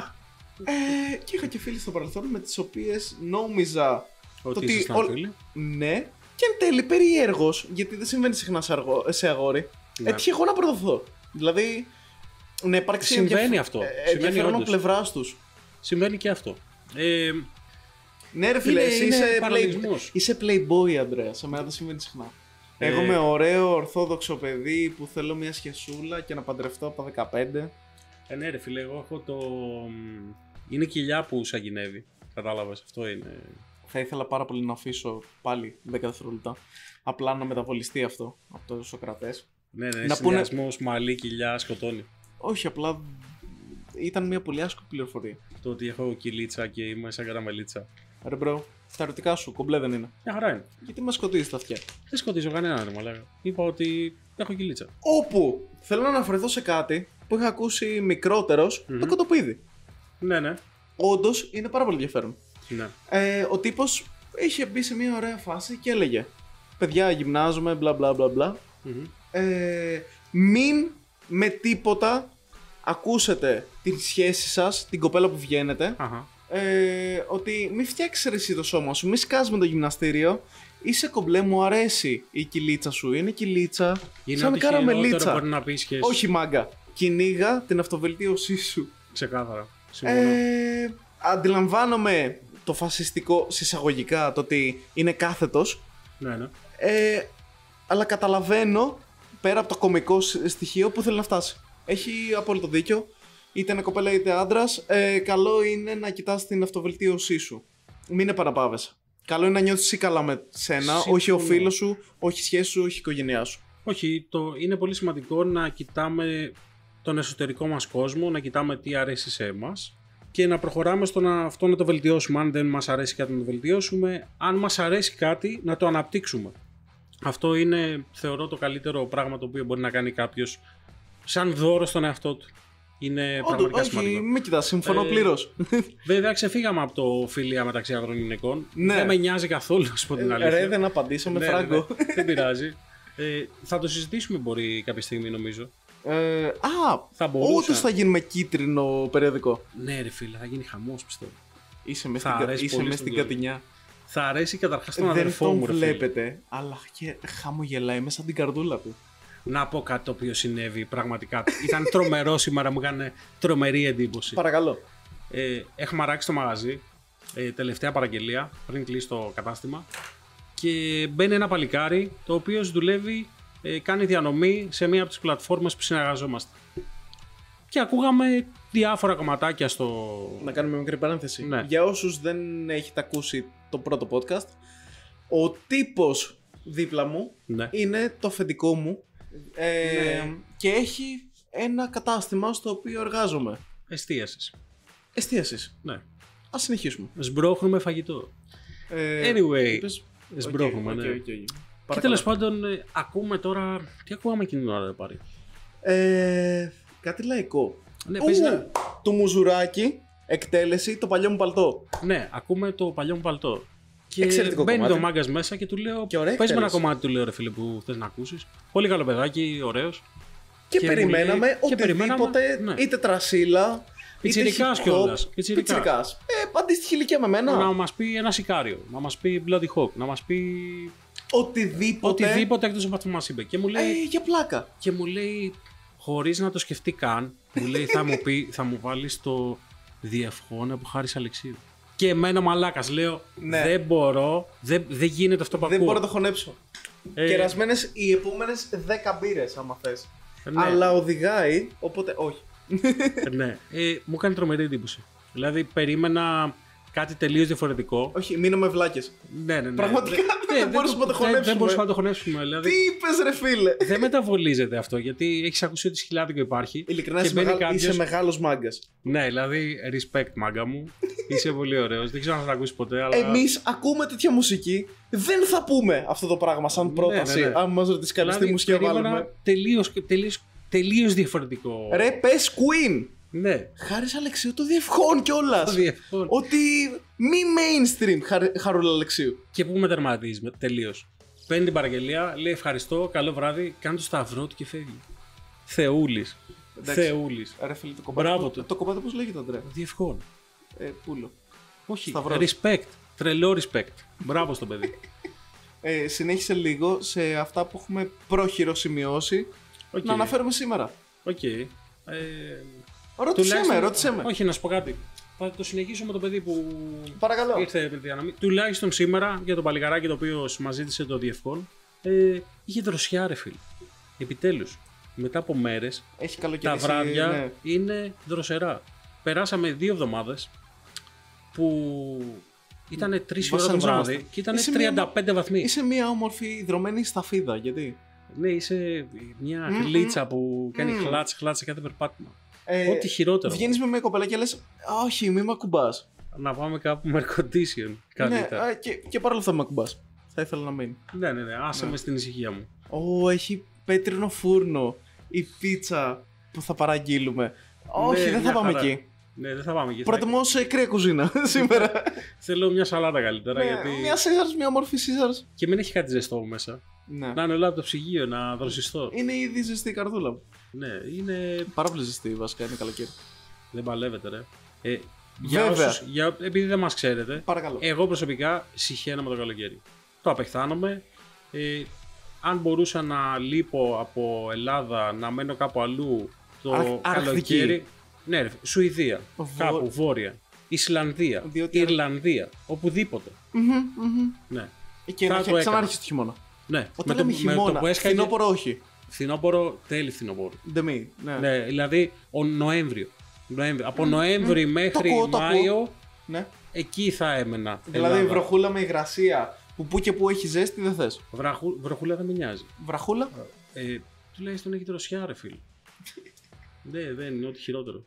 Και είχα και φίλες στο παρελθόν με τις οποίες νόμιζα ότι ήσασταν φίλοι. Ναι. Και εν τέλει περίεργος, γιατί δεν συμβαίνει συχνά σε αγόρι. Ναι. Έτυχε εγώ να προδοθώ. Δηλαδή, να υπάρξει συμβαίνει αυτό. ενδιαφέρον από πλευράς τους. Συμβαίνει και αυτό. Ναι, ρε φίλε, είσαι playboy, Αντρέα. Σε μένα δεν συμβαίνει συχνά. Εγώ είμαι ωραίο, ορθόδοξο παιδί που θέλω μια σχεσούλα και να παντρευτώ από τα 15. Ναι, ρε φίλε, εγώ έχω το. Είναι κοιλιά που σαγηνεύει. Κατάλαβες, αυτό είναι. Θα ήθελα πάρα πολύ να αφήσω πάλι 10 δευτερόλεπτα. Απλά να μεταβολιστεί αυτό από τους Σοκρατές. Ναι, συνδυασμός μαλλί, κοιλιά, σκοτώνει. Όχι, απλά ήταν μια πολύ άσκοπη πληροφορία. Το ότι έχω κυλίτσα και είμαι σαν καραμελίτσα. Ρε μπρο, τα ερωτικά σου, κομπλέ δεν είναι. Μια χαρά είναι. Γιατί μας σκοτίζεις τα αυτιά? Δεν σκοτίζω κανέναν, ρε μαλάκα. Είπα ότι έχω κυλίτσα. Όπου θέλω να αναφερθώ σε κάτι που είχα ακούσει μικρότερος, το κοτοπίδι. Ναι. Όντως είναι πάρα πολύ ενδιαφέρον. Ναι. Ο τύπος είχε μπει σε μια ωραία φάση και έλεγε: παιδιά, γυμνάζομαι, μπλα μπλα μπλα μπλα. Μην με τίποτα ακούσετε τη σχέση σας, την κοπέλα που βγαίνετε. Ότι μην φτιάξεις εσύ το σώμα σου, μην σκάς με το γυμναστήριο. Είσαι κομπλέ, μου αρέσει η κυλίτσα σου. Είναι κυλίτσα, είναι σαν καραμελίτσα. Μπορεί να πει σχέση. Όχι, μάγκα. Κυνήγα την αυτοβελτίωσή σου. Ξεκάθαρα. Αντιλαμβάνομαι το φασιστικό συσσαγωγικά, το ότι είναι κάθετος. Ναι. Αλλά καταλαβαίνω πέρα από το κωμικό στοιχείο που θέλει να φτάσει. Έχει απόλυτο δίκιο. Είτε είναι κοπέλα είτε άντρας, καλό είναι να κοιτάς την αυτοβελτίωσή σου. Μην επαναπάβεσαι. Καλό είναι να νιώθεις εσύ καλά με σένα, όχι ο φίλος σου, όχι η σχέση σου, όχι η οικογένειά σου. Όχι, είναι πολύ σημαντικό να κοιτάμε τον εσωτερικό μας κόσμο, να κοιτάμε τι αρέσει σε εμάς και να προχωράμε στο αυτό να το βελτιώσουμε. Αν δεν μας αρέσει κάτι να το βελτιώσουμε, αν μας αρέσει κάτι να το αναπτύξουμε. Αυτό είναι, θεωρώ, το καλύτερο πράγμα το οποίο μπορεί να κάνει κάποιος σαν δώρο στον εαυτό του. Είναι πραγματικά σημαντικό. Όχι, μην κοιτάς, συμφωνώ πλήρως. Βέβαια, ξεφύγαμε από το φιλία μεταξύ άνδρων και γυναικών. Ναι. Δεν με νοιάζει καθόλου, να σου πω την αλήθεια. Ρε, δεν απαντήσαμε, φράγκο. Ναι. Δεν πειράζει. Θα το συζητήσουμε, μπορεί κάποια στιγμή, νομίζω. Θα όντως θα γίνουμε κίτρινο περιοδικό. Ναι, ρε φίλε, θα γίνει χαμός, πιστεύω. Είσαι μες στην κατηνιά. Θα αρέσει καταρχάς τον αδερφό μου, ρε φίλε. Δεν τον βλέπετε, αλλά χαμογελάει μέσα από την καρδούλα του. Να πω κάτι το οποίο συνέβη πραγματικά. Ήταν τρομερό σήμερα, μου έκανε τρομερή εντύπωση. Παρακαλώ. Έχουμε αράξει το μαγαζί τελευταία παραγγελία πριν κλείσει το κατάστημα και μπαίνει ένα παλικάρι το οποίο δουλεύει, κάνει διανομή σε μία από τις πλατφόρμες που συνεργαζόμαστε. Και ακούγαμε διάφορα κομματάκια στο... Να κάνουμε μικρή παρένθεση. Ναι. Για όσους δεν έχετε ακούσει το πρώτο podcast, ο τύπος δίπλα μου Ναι. είναι το αφεντικό μου Ναι. και έχει ένα κατάστημα στο οποίο εργάζομαι. Εστίασης. Εστίασης. Ναι. Ας συνεχίσουμε. Σμπρώχνουμε φαγητό. Anyway, είπες- σμπρώχνουμε, Οκ, ναι. οκ, οκ. Και Παρακαλώ. τέλος πάντων, ακούμε τώρα... Τι ακούγαμε εκείνη την ώρα, ρε πάρει. Κάτι λαϊκό. Ναι, παίζει να... Το μουζουράκι, εκτέλεση, το παλιό μου παλτό. Ναι, ακούμε το παλιό μου παλτό. Και Εξαιρετικό μπαίνει κομμάτι. το μάγκας μέσα και του λέω: Και ωραία πες με ένα εκτέλεση. κομμάτι, του λέω, ρε φίλε, που θες να ακούσεις. Πολύ καλό παιδάκι, ωραίος. Και Και περιμέναμε μου λέει- και οτιδήποτε, περιμέναμε, ναι. είτε τρασίλα, Πιτσιρικάς είτε hip hop. κιόλας, πιτσιρικάς. Πιτσιρικάς. Αντίστοιχη ηλικία με μένα. Να μας πει ένα σικάριο, να μας πει Bloody Hawk, να μας πει οτιδήποτε εκτός από αυτό που μας είπε. Και μου λέει, Για πλάκα. χωρίς να το σκεφτεί καν, μου λέει θα μου βάλεις το διευχόν από Χάρης Αλεξίου. Και εμένα μαλάκας λέω, Ναι. δεν μπορώ, δεν γίνεται αυτό που Δεν ακούω. μπορώ να το χωνέψω. Κερασμένες οι επόμενες 10 μπύρες, άμα θες. Ναι. Αλλά οδηγάει, οπότε όχι. Ναι, μου έκανε τρομερή εντύπωση. Δηλαδή, περίμενα κάτι τελείως διαφορετικό. Όχι, μείναμε βλάκες. Ναι. Πραγματικά δεν μπορούσαμε να το χωνέψουμε. Δεν μπορούσαμε να το χωνέψουμε. Δηλαδή, Τι είπες ρε φίλε. δεν μεταβολίζεται αυτό γιατί έχεις ακούσει ότι σκυλάδικο υπάρχει. Ειλικρινά και είσαι, μπαίνει είσαι κάποιος- μεγάλος μάγκας. Ναι, δηλαδή, respect μάγκα μου. Είσαι πολύ ωραίος. Δεν ξέρω αν θα το ακούσει ποτέ, αλλά. Εμείς ακούμε τέτοια μουσική. Δεν θα πούμε αυτό το πράγμα σαν πρόταση. ναι. Αν μας ρωτήσει κάποιος τι μουσική περίμενα βάλουμε. τελείως διαφορετικό. Ρε, πες Queen. Ναι, Χάρης Αλεξίου το διευχών κιόλας. το διεύκολο. Ότι μη mainstream Χαρούλα Αλεξίου. Και πού με τερματίζει τελείως. Παίρνει την παραγγελία, λέει ευχαριστώ, καλό βράδυ, κάνει το σταυρό του και φεύγει. Θεούλης. Εντάξει. Θεούλης. Ρε φίλε, το κομμάτι. Μπράβο του. Το κομμάτι πώς λέγεται, Αντρέα. Διευχών. Πούλο. Όχι, Σταυρός. respect. Τρελό respect. Μπράβο στο παιδί. Συνέχισε λίγο σε αυτά που έχουμε πρόχειροσημειώσει Οκ. να αναφέρουμε σήμερα. Οκ. Ρώτησέ με. Όχι, να σου πω κάτι. Θα το συνεχίσω με το παιδί που Παρακαλώ. ήρθε επί τη διανομή. Τουλάχιστον σήμερα για το παλικαράκι το οποίο μας ζήτησε το διευκόν. Είχε δροσιά, ρε φίλε. Επιτέλους. Μετά από μέρες Έχει καλοκαιρίσει. τα βράδια ναι. είναι δροσερά. Περάσαμε 2 εβδομάδες που ήταν 3 ώρα το Βασανιζόμαστε. βράδυ και ήταν Είσαι μια- 35 βαθμοί. Είσαι μια όμορφη δρομένη σταφίδα, γιατί. Ναι, είσαι μια γλίτσα που κάνει χλάτσα σε κάθε περπάτημα. Ό,τι χειρότερο. Βγαίνεις με μια κοπέλα και λες όχι, μη με ακουμπάς. Να πάμε κάπου με air condition καλύτερα. Ναι, και παρόλο αυτό με ακουμπάς. Θα ήθελα να μείνει. Ναι, άσε με στην ησυχία μου. Έχει πέτρινο φούρνο η πίτσα που θα παραγγείλουμε. Όχι, Ναι, δεν θα μια πάμε χαρά. εκεί. Ναι, δεν θα πάμε εκεί. Προτιμώ σε κρύα κουζίνα σήμερα. Θέλω μια σαλάτα καλύτερα γιατί. Μια Σίζαρς, μια όμορφη Σίζαρς. Και μην έχει κάτι ζεστό μέσα. Ναι. Να είναι όλα από το ψυγείο, να δροσιστώ. Είναι ήδη ζεστή η καρδούλα μου. Ναι, είναι. Πάρα πολύ ζεστή βασικά, είναι καλοκαίρι. Δεν παλεύεται, ρε. Βέβαια. Επειδή δεν μας ξέρετε, Παρακαλώ. εγώ προσωπικά συχαίνω με το καλοκαίρι. Το απεχθάνομαι. Αν μπορούσα να λείπω από Ελλάδα, να μένω κάπου αλλού το Αρκτική. καλοκαίρι. Ναι, ρε, Σουηδία. Βο- Κάπου βόρεια. Ισλανδία. Διότι- Ιρλανδία. Οπουδήποτε. Ναι. Και Θα να το έκανα. ξανάρχισε το χειμώνα. Ναι. Όταν λέμε χειμώνα, που έσκαγε. φθινόπωρο όχι. Φθινόπωρο, τέλη φθινόπωρο. Ντεμή. Ναι. Ναι, δηλαδή ο Νοέμβριο. Από Νοέμβρη μέχρι ακούω, το ακούω. Μάιο, Ναι. εκεί θα έμενα. Δηλαδή Ελλάδα. βροχούλα με υγρασία που και που έχει ζέστη δεν θες. Βροχούλα δεν με νοιάζει. Βραχούλα. Τουλάχιστον έχει δροσιά, ρε φίλε. Ναι, δεν είναι ό,τι χειρότερο.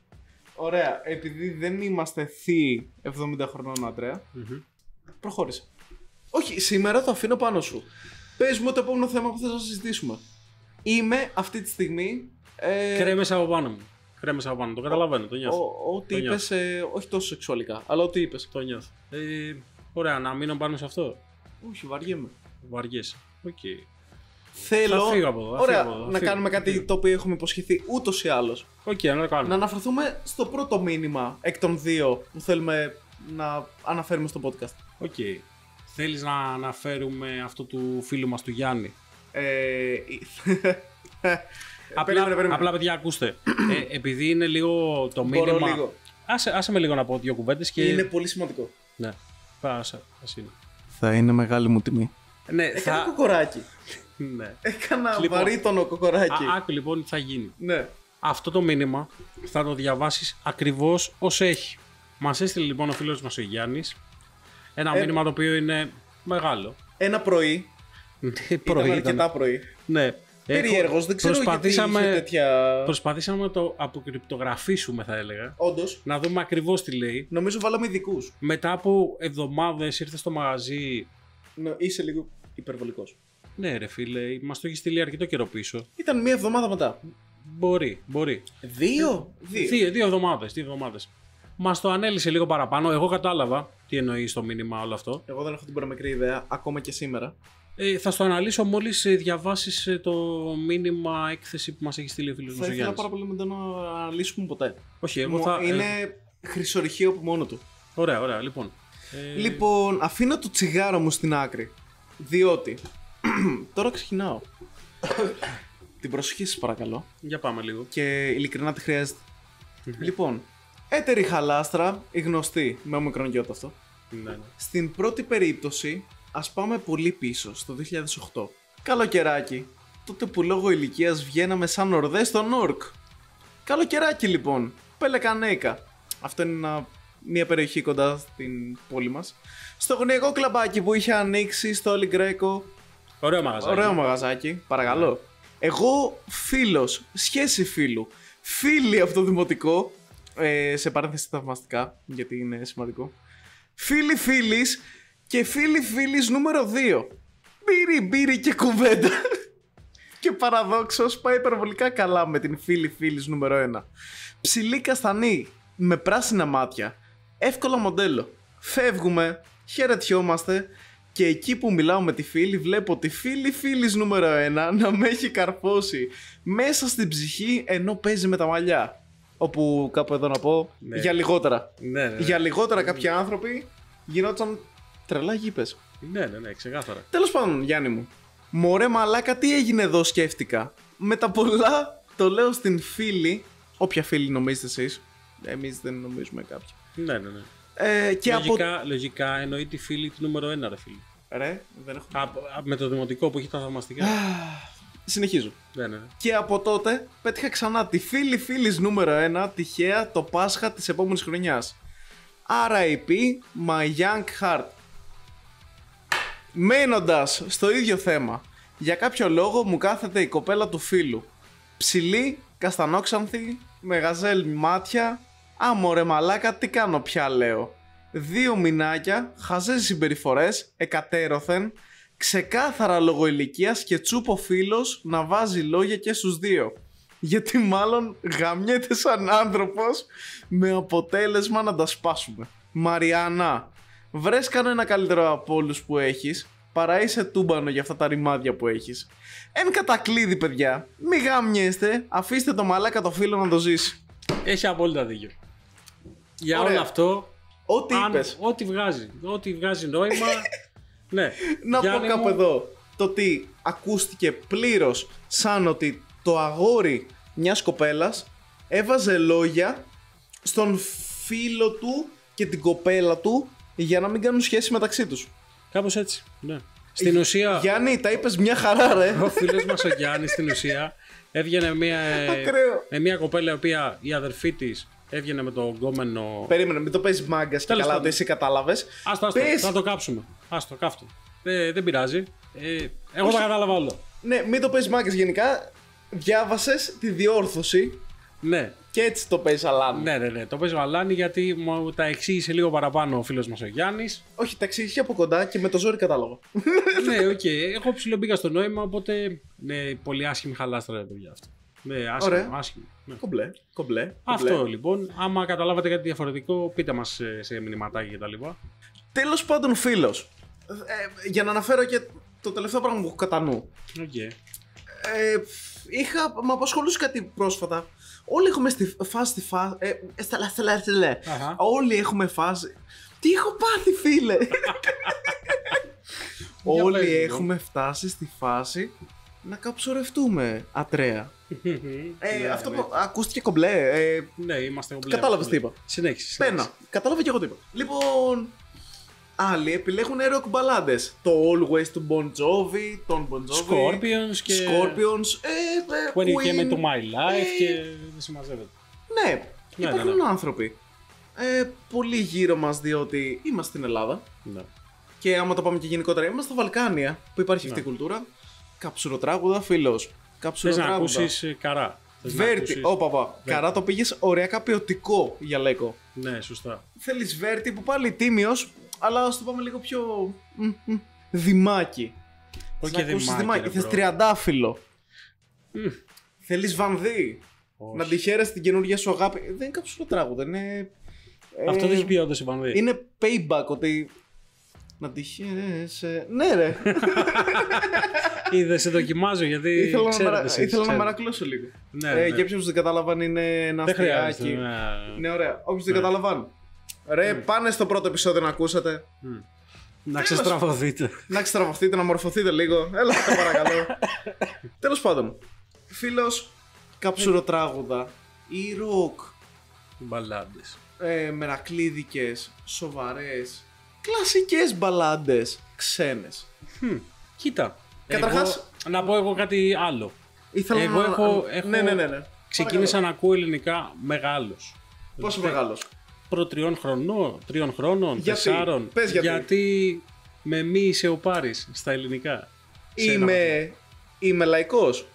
Ωραία. Επειδή δεν είμαστε θείοι 70 χρονών, Αντρέα, προχώρησε. Όχι, σήμερα το αφήνω πάνω σου. Πες μου το επόμενο θέμα που θες να συζητήσουμε. Είμαι αυτή τη στιγμή. Κρέμες από πάνω μου. Κρέμες από πάνω. Το καταλαβαίνω, το νιώθω. Ό,τι Το είπες, όχι τόσο σεξουαλικά, αλλά ό,τι είπες. Το νιώθω. Ωραία, να μείνω πάνω σε αυτό. Όχι, βαριέμαι. Βαριέσαι. Οκ. Θέλω. Θα φύγω από εδώ, θα Ωραία, φύγω από εδώ, να θα κάνουμε φύγω. κάτι το οποίο έχουμε υποσχεθεί ούτως ή άλλως. Οκ, να το Να κάνουμε. αναφερθούμε στο πρώτο μήνυμα εκ των δύο που θέλουμε να αναφέρουμε στο podcast. Οκ. Θέλεις να αναφέρουμε αυτό του φίλου μας του Γιάννη. Περίμενε. Απλά, παιδιά, ακούστε. Επειδή είναι λίγο το Μπορώ μήνυμα. λίγο. Άσε με λίγο να πω 2 κουβέντες και. Είναι πολύ σημαντικό. Ναι, πάσα, ας είναι. Θα είναι μεγάλη μου τιμή. Ναι, Έκανα κοκοράκι. Ναι. Έκανα Λοιπόν, βαρύτονο κοκοράκι. Άκου λοιπόν τι θα γίνει. Ναι. Αυτό το μήνυμα θα το διαβάσεις ακριβώς ως έχει. Μας έστειλε λοιπόν ο φίλος μας ο Γιάννης ένα μήνυμα το οποίο είναι μεγάλο. Ένα πρωί. Ήταν αρκετά πρωί. Ναι. Περίεργος, δεν ξέρω γιατί είχε τέτοια... Προσπαθήσαμε να το αποκρυπτογραφήσουμε, θα έλεγα. Όντως. Να δούμε ακριβώς τι λέει. Νομίζω βάλαμε ειδικούς. Μετά από εβδομάδες ήρθε στο μαγαζί. Είσαι λίγο υπερβολικός. Ναι, ρε φίλε, μας το έχει στείλει αρκετό καιρό πίσω. Ήταν μία εβδομάδα μετά. Μπορεί. Δύο εβδομάδες. Μας το ανέλησε λίγο παραπάνω. Εγώ κατάλαβα τι εννοεί στο μήνυμα όλο αυτό. Εγώ δεν έχω την προμικρή ιδέα, ακόμα και σήμερα. Θα στο αναλύσω μόλις διαβάσεις το μήνυμα έκθεση που μας έχει στείλει ο φίλος μας ο Γιάννης. Θα ήθελα πάρα πολύ να το αναλύσουμε ποτέ. Όχι, εγώ θα... Είναι χρυσορυχείο από μόνο του. Ωραία, λοιπόν. Λοιπόν, αφήνω το τσιγάρο μου στην άκρη. Διότι. Τώρα ξεκινάω. Την προσοχή σας παρακαλώ. Για πάμε λίγο. Και ειλικρινά τη χρειάζεται. Λοιπόν, έτερη χαλάστρα, η γνωστή, με όμικρον γιώτα αυτό. Ναι. Στην πρώτη περίπτωση, ας πάμε πολύ πίσω, στο 2008. Καλοκαιράκι, τότε που λόγω ηλικίας βγαίναμε σαν ορδές στον Ορκ. Καλοκαιράκι λοιπόν, Πελεκανέικα. Αυτό είναι μια περιοχή κοντά στην πόλη μας. Στο γωνιακό κλαμπάκι που είχε ανοίξει στο Αλιγκρέκο. Ωραίο μαγαζάκι, παρακαλώ. Εγώ φίλος, σχέση φίλου, φίλοι από το δημοτικό, σε παρένθεση θαυμαστικά, γιατί είναι σημαντικό. Φίλοι φίλης και φίλοι φίλης νούμερο 2. Μπύρι και κουβέντα. Και παραδόξως πάει υπερβολικά καλά με την φίλη φίλης νούμερο 1. Ψηλή καστανή, με πράσινα μάτια. Εύκολο μοντέλο. Φεύγουμε, χαιρετιόμαστε. Και εκεί που μιλάω με τη φίλη βλέπω τη φίλη φίλης νούμερο 1 να με έχει καρφώσει μέσα στην ψυχή ενώ παίζει με τα μαλλιά. Όπου κάπου εδώ να πω, ναι. Για λιγότερα. Ναι. Για λιγότερα κάποιοι άνθρωποι γινόταν τρελά γήπες. Ναι, ξεκάθαρα. Τέλος πάντων, Γιάννη μου. Μωρέ μαλάκα, τι έγινε εδώ, σκέφτηκα. Με τα πολλά το λέω στην φίλη, όποια φίλη νομίζετε εσείς. Εμείς δεν νομίζουμε κάποια. Ναι. Και λογικά εννοεί τη φίλη του νούμερο 1, ρε φίλη. Ρε, δεν έχω. Με το δημοτικό που έχει τα θαυμαστικά. Συνεχίζω. Ναι. Και από τότε πέτυχα ξανά τη φίλη φίλης νούμερο 1 τυχαία το Πάσχα της επόμενης χρονιάς. RIP my young heart. Μένοντας στο ίδιο θέμα, για κάποιο λόγο μου κάθεται η κοπέλα του φίλου. Ψηλή, καστανόξανθη, με γαζέλ μάτια. Μωρέ μαλάκα, τι κάνω πια, λέω. 2 μηνάκια, χαζές συμπεριφορές, εκατέρωθεν, ξεκάθαρα λόγω ηλικίας και τσούπο φίλος να βάζει λόγια και στους δύο. Γιατί μάλλον γαμιέται σαν άνθρωπος, με αποτέλεσμα να τα σπάσουμε. Μαριάννα, βρες κανένα καλύτερο από όλους που έχεις, παρά είσαι τούμπανο για αυτά τα ρημάδια που έχεις. Εν κατακλείδη, παιδιά, μη γαμιέστε, αφήστε το μαλάκα το φίλο να το ζήσει. Έχει απόλυτα δίκιο. Για Ωραία. όλο αυτό, Ό,τι είπες. Ό,τι βγάζει νόημα. Ναι. Να πω κάπου εδώ το ότι ακούστηκε πλήρως σαν ότι το αγόρι μιας κοπέλας έβαζε λόγια στον φίλο του και την κοπέλα του για να μην κάνουν σχέση μεταξύ τους. Κάπως έτσι, ναι. Στην ουσία... Γιάννη, τα είπες μια χαρά, ρε. Ο φίλος μας ο Γιάννης στην ουσία έβγαινε με μια κοπέλα η οποία η αδερφή της έβγαινε με το γκόμενο... Περίμενε, μην το παίζεις μάγκας και καλά ότι εσύ κατάλαβες. Άστο, θα το κάψουμε. Άστο, κάφτο. Δεν πειράζει. Εγώ τα κατάλαβα όλο. Ναι, μην το παίζεις μάγκας γενικά. Διάβασες τη διόρθωση. Ναι. Και έτσι το παίζεις αλάνι. Ναι. Το παίζω αλάνι γιατί μου τα εξήγησε λίγο παραπάνω ο φίλος μας ο Γιάννης. Όχι, τα εξήγησε από κοντά και με το ζόρι κατάλαβα. Ναι, οκ. Εγώ ψιλομπήκα στο νόημα, οπότε. Ναι, πολύ άσχημη χαλάστρα, ρε παιδιά αυτό. Ναι, άσχημη. Ναι. Κομπλέ. Αυτό λοιπόν. Άμα καταλάβατε κάτι διαφορετικό, πείτε μας σε μηνυματάκι κτλ. Τέλος πάντων, φίλος. Για να αναφέρω και το τελευταίο πράγμα που έχω κατά νου. Okay. Με απασχολούσε κάτι πρόσφατα. Όλοι έχουμε στη φάση. Όλοι έχουμε φάση. Τι έχω πάθει, φίλε. Όλοι έχουμε φτάσει στη φάση να καψορευτούμε ατρέα. Αυτό που ακούστηκε κομπλέ. Ναι, είμαστε κομπλέ. Κατάλαβες τι είπα. Συνέχισε. Πένα. Κατάλαβα και εγώ τι είπα. Λοιπόν, Άλλοι επιλέγουν rock μπαλάντες. Το Always του Bon Jovi, τον Bon Jovi. Scorpions και. Scorpions. When you came Queen. into my life και δεν συμμαζεύεται. Ναι, υπάρχουν άνθρωποι. Πολύ γύρω μας, διότι είμαστε στην Ελλάδα. Ναι. Και άμα το πάμε και γενικότερα, είμαστε στα Βαλκάνια που υπάρχει αυτή η κουλτούρα. Καψουροτράγουδα, φίλος. Θες Καψουροτράγουδα. να ακούσεις καρά. Βέρτι, όπα. Καρά το πήγες ωριακά ποιοτικό για Λέικο. Ναι, σωστά. Θέλεις Βέρτι που πάλι τίμιος, αλλά ας το πάμε λίγο πιο. Δημάκι. Όχι Θες να ακούσεις δημάκι. Θες bro. τριαντάφυλλο. Θέλεις Βανδύ. Όχι. Να τη χαίρεσαι την καινούργια σου αγάπη. Δεν είναι καψουροτράγουδα, είναι. Αυτό δεν έχει πει όντως η Βανδύ. Είναι payback ότι. Να τη χαίρεσαι. Ναι, ρε. Είδες, σε δοκιμάζω γιατί. Ήθελα να μαρακλώσω λίγο. Ναι. Και όποιος δεν κατάλαβαν είναι ένα Δεν χρειάζεται. αστιάκι. Ναι. Ναι, ωραία. Όποιος δεν καταλαβαν. Ρε, πάνε στο πρώτο επεισόδιο να ακούσατε. Να ξεστραβωθείτε. Να ξεστραβωθείτε, να μορφωθείτε λίγο. Έλα, το παρακαλώ. Τέλος πάντων. Φίλος, καψουροτράγουδα ή ροκ. Μπαλάντες. Μερακλίδικες, σοβαρές, κλασικές μπαλάντες, ξένες. Κοίτα. Καταρχάς- Εγώ, να πω εγώ κάτι άλλο. Ήθελα Εγώ έχω. Ναι. Ξεκίνησα να ακούω ελληνικά μεγάλος. Πόσο μεγάλος? Προ 3 χρόνων, Γιατί? 4. Πες γιατί. με μη ο Πάρης στα ελληνικά. Σε ένα Είμαι λαϊκός.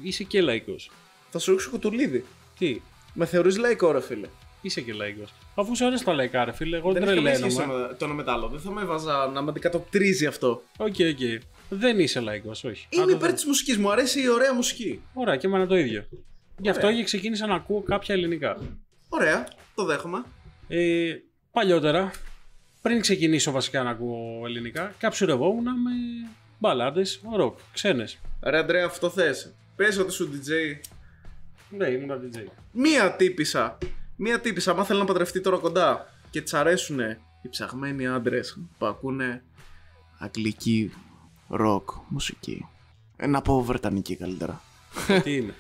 είσαι και λαϊκός. Θα σου ρίξω κουτουλίδι. Τι, Με θεωρείς λαϊκό, ρε φίλε. είσαι και λαϊκός. Αφού σου αρέσει τα λαϊκά, ρε φίλε, εγώ Δεν έχει καμία σχέση τρελαίνομαι. με το ένα με το άλλο. Δεν θα με έβαζα να με αντικατοπτρίζει αυτό. Οκ. Δεν είσαι λαϊκός, όχι. Είμαι υπέρ της μουσικής. Μου αρέσει η ωραία μουσική. Ωραία, και εμένα το ίδιο. Γι' αυτό Ωραία. και ξεκίνησα να ακούω κάποια ελληνικά. Ωραία, το δέχομαι. Παλιότερα, πριν ξεκινήσω βασικά να ακούω ελληνικά, καψουρευόμουν με μπαλάντες, ροκ, ξένες. Ρε Αντρέα, αυτό θες. Πες ότι σου DJ. Ναι, ήμουν DJ. Μία τύπησα, άμα θέλει να παντρευτεί τώρα κοντά και της αρέσουνε οι ψαγμένοι άντρες που ακούνε αγγλική ροκ μουσική. Να πω βρετανική καλύτερα. Τι είναι.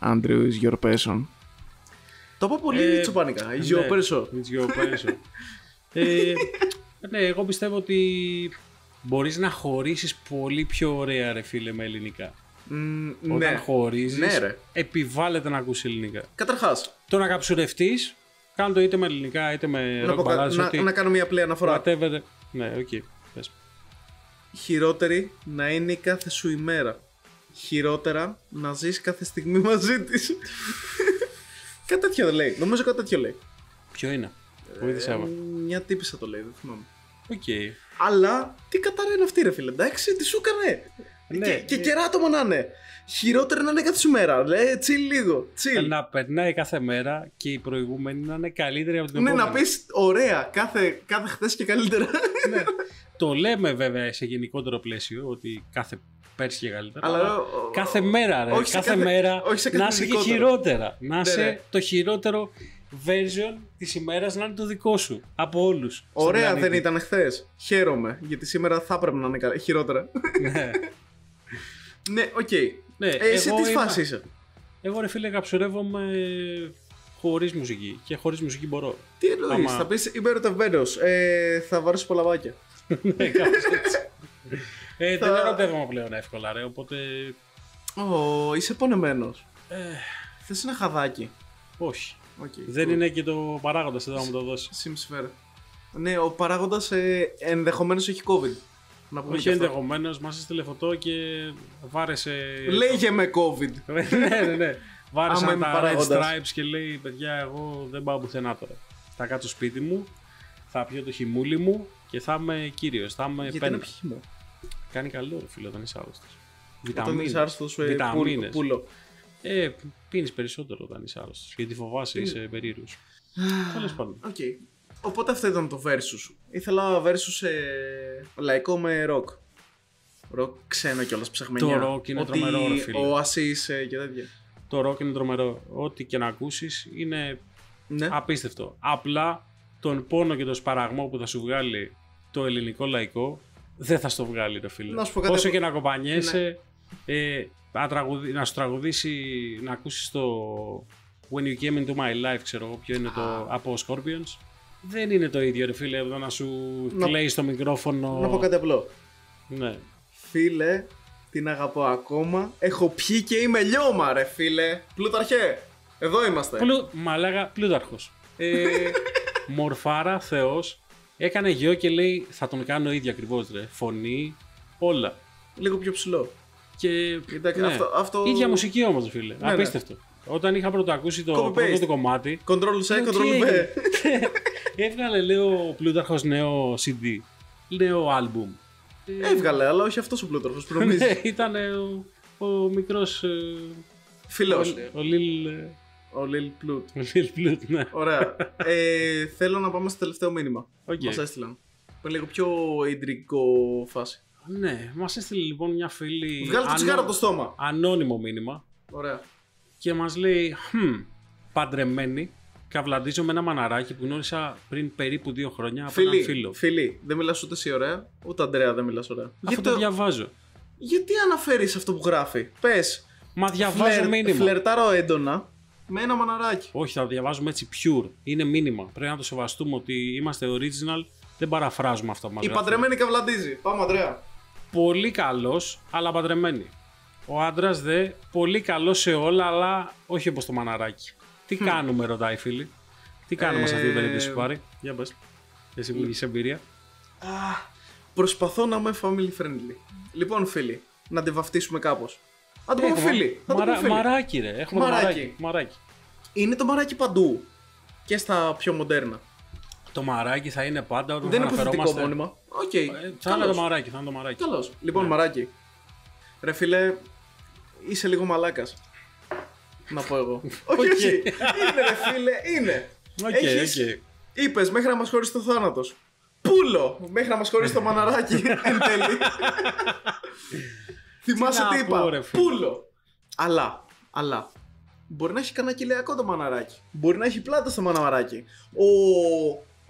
Andrew is your person. Το είπα πολύ τσοπάνικα. Is your person. It's your person. Ναι, εγώ πιστεύω ότι μπορείς να χωρίσεις πολύ πιο ωραία, ρε φίλε, με ελληνικά. Όταν Ναι. χωρίζεις, Ναι, ρε. επιβάλλεται να ακούσεις ελληνικά. Καταρχάς, Το να καψουρευτείς, κάνω το είτε με ελληνικά είτε με να, rock ballads, να κάνω μια απλή αναφορά. whatever. Ναι, οκ. Πες. Χειρότερη να είναι η κάθε σου ημέρα. Χειρότερα να ζεις κάθε στιγμή μαζί της. Κάτι τέτοιο λέει. Νομίζω κάτι τέτοιο λέει. Ποιο είναι. Βοήθησέ με. Μια τύπησα το λέει, δεν θυμάμαι. Οκ. Αλλά τι κατάρα είναι αυτή, ρε φίλε. Εντάξει, τι σου έκανε. Ναι. Και κεράτομα να είναι. Χειρότερα να είναι κάθε σου μέρα. Λέει, τσιλ λίγο. Τσιλ. Να περνάει κάθε μέρα και η προηγούμενη να είναι καλύτερη από την Ναι, επόμενη. να πεις ωραία. Κάθε χθες και καλύτερα. Ναι. Το λέμε βέβαια σε γενικότερο πλαίσιο ότι κάθε πέρσι και καλύτερα. Αλλά, κάθε μέρα, ρε. όχι σε κάθε κάθε- μέρα όχι σε να είσαι και καθημερινικότερο. χειρότερα. Να είσαι ναι. το χειρότερο version της ημέρας να είναι το δικό σου. Από όλους. στον ωραία πλανήτη. δεν ήταν χθες. Χαίρομαι. Γιατί σήμερα θα έπρεπε να είναι χειρότερα. Ναι. Ναι, οκ. Ναι, Σε τι φάση είσαι. Εγώ, ρε φίλε, καψουρεύομαι χωρίς μουσική. Και χωρίς μουσική μπορώ. Τι εννοείς, Άμα- θα πεις είμαι ερωτευμένος. Θα βαρέσω πολλά βάκια. Ναι, κάπως έτσι. Δεν Θα- ερωτεύομαι πλέον εύκολα, ρε. Οπότε. Είσαι πονεμένος. Θες ένα χαδάκι. Όχι. Okay, Δεν είναι και το παράγοντας εδώ να μου το δώσει. Sims Fair. Ναι, ο παράγοντας ενδεχομένως έχει COVID. Να πούμε Όχι και αυτό. ενδεχομένως, μας έστειλε φωτό και βάρεσε. Λέγε με COVID. Ναι. Βάρεσαν Άμα είμαι τα Red παράγοντας. Stripes και λέει: παιδιά, εγώ δεν πάω πουθενά τώρα. Θα κάτσω σπίτι μου, θα πιω το χυμούλι μου και θα είμαι κύριος. Θα είμαι Γιατί πένα. να πιει χυμό. Κάνει καλό, ρε φίλε, όταν είσαι άρρωστος. Όταν είσαι άρρωστος, Βιταμίνες. πούλο. Πίνεις περισσότερο όταν είσαι άρρωστος. Γιατί φοβάσαι, είσαι περίεργος. Τέλος πάντων. Οκ. Οπότε αυτό ήταν το versus. Ήθελα versus λαϊκό με rock. Rock ξένο κιόλας ψαχμενιά. Το rock είναι Ότι τρομερό, ρε φίλε. ο Assis και τέτοια. Το rock είναι τρομερό. Ό,τι και να ακούσεις είναι Ναι. απίστευτο. Απλά τον πόνο και τον σπαραγμό που θα σου βγάλει το ελληνικό λαϊκό δεν θα στο βγάλει, ρε φίλε. Να σου πω κάτι Όσο από- και να κομπανιέσαι, να σου τραγουδήσει, να ακούσεις το When You Came Into My Life, ξέρω εγώ ποιο είναι το από Scorpions. Δεν είναι το ίδιο, ρε φίλε, εδώ να σου κλαίει στο μικρόφωνο. Να πω κάτι απλό. Ναι. Φίλε, την αγαπώ ακόμα. Έχω πιει και είμαι λιώμα, ρε φίλε. Πλούταρχε, εδώ είμαστε. Μαλάκα, Πλούταρχος. Μορφάρα, Θεός. Έκανε γιο και λέει θα τον κάνω ίδιο ακριβώς, ρε. Φωνή, όλα. Λίγο πιο ψηλό. Και Εντάξει, ναι. αυτό... ίδια μουσική όμως, φίλε. Ναι, απίστευτο. Όταν είχα πρώτο το πρώτο κομμάτι. Ctrl C, Ctrl V. Έβγαλε, λέω, ο Πλούταρχος νέο CD. Νέο άλμπουμ. Έβγαλε, αλλά όχι αυτός ο Πλούταρχος, προμήθη. Ήταν ο μικρός. Φιλός. Ο Λιλ Πλούτ. Ο Λιλ Πλούτ, ναι. Ωραία. Θέλω να πάμε στο τελευταίο μήνυμα. Okay. Μας έστειλαν. Είναι λίγο πιο ιντρικό φάση. Ναι, μας έστειλε λοιπόν μια φίλη. Βγάλε το τσιγάρο από το στόμα. Ανώνυμο μήνυμα. Ωραία. Και μας λέει, παντρεμένη, καυλαντίζω με ένα μαναράκι που γνώρισα πριν περίπου 2 χρόνια από έναν φίλο. Φίλοι, δεν μιλάς ούτε εσύ ωραία, ούτε Αντρέα δεν μιλάς ωραία. Αυτό το διαβάζω. Γιατί αναφέρεις αυτό που γράφει, πες. Μα διαβάζω μήνυμα. Φλερτάρω έντονα με ένα μαναράκι. Όχι, θα το διαβάζουμε έτσι pure. Είναι μήνυμα. Πρέπει να το σεβαστούμε ότι είμαστε original, δεν παραφράζουμε αυτά που μας γράφει. Η παντρεμένη καυλαντίζει. Πάμε, Αντρέα. Πολύ καλός, αλλά παντρεμένη. Ο άντρας δε, πολύ καλό σε όλα, αλλά όχι όπως το μαναράκι. Τι κάνουμε, ρωτάει η φίλη. Τι κάνουμε σε αυτή την περίπτωση, Πάρη. Για πες. Εσύ που έχεις εμπειρία. Προσπαθώ να είμαι family friendly. Λοιπόν, φίλοι, να τη βαφτίσουμε κάπως. Να το πούμε φίλοι. Μαράκι, ρε. Έχουμε μαράκι. Είναι το μαράκι παντού. Και στα πιο μοντέρνα. Το μαράκι θα είναι πάντα όταν δεν είναι υποθετικό μόνιμα. Θα είναι το μαράκι. Καλώς. Λοιπόν, μαράκι. Ρε φίλε, είσαι λίγο μαλάκας. Να πω εγώ. Όχι. Είναι, ρε φίλε, είναι. Είπες μέχρι να μας χωρίσει το θάνατος. Πούλο! Μέχρι να μας χωρίσει το μαναράκι. Εν τέλει. Θυμάσαι τι είπα. Πούλο! Αλλά. Μπορεί να έχει κανένα κυλιακό το μαναράκι. Μπορεί να έχει πλάτα στο μαναράκι.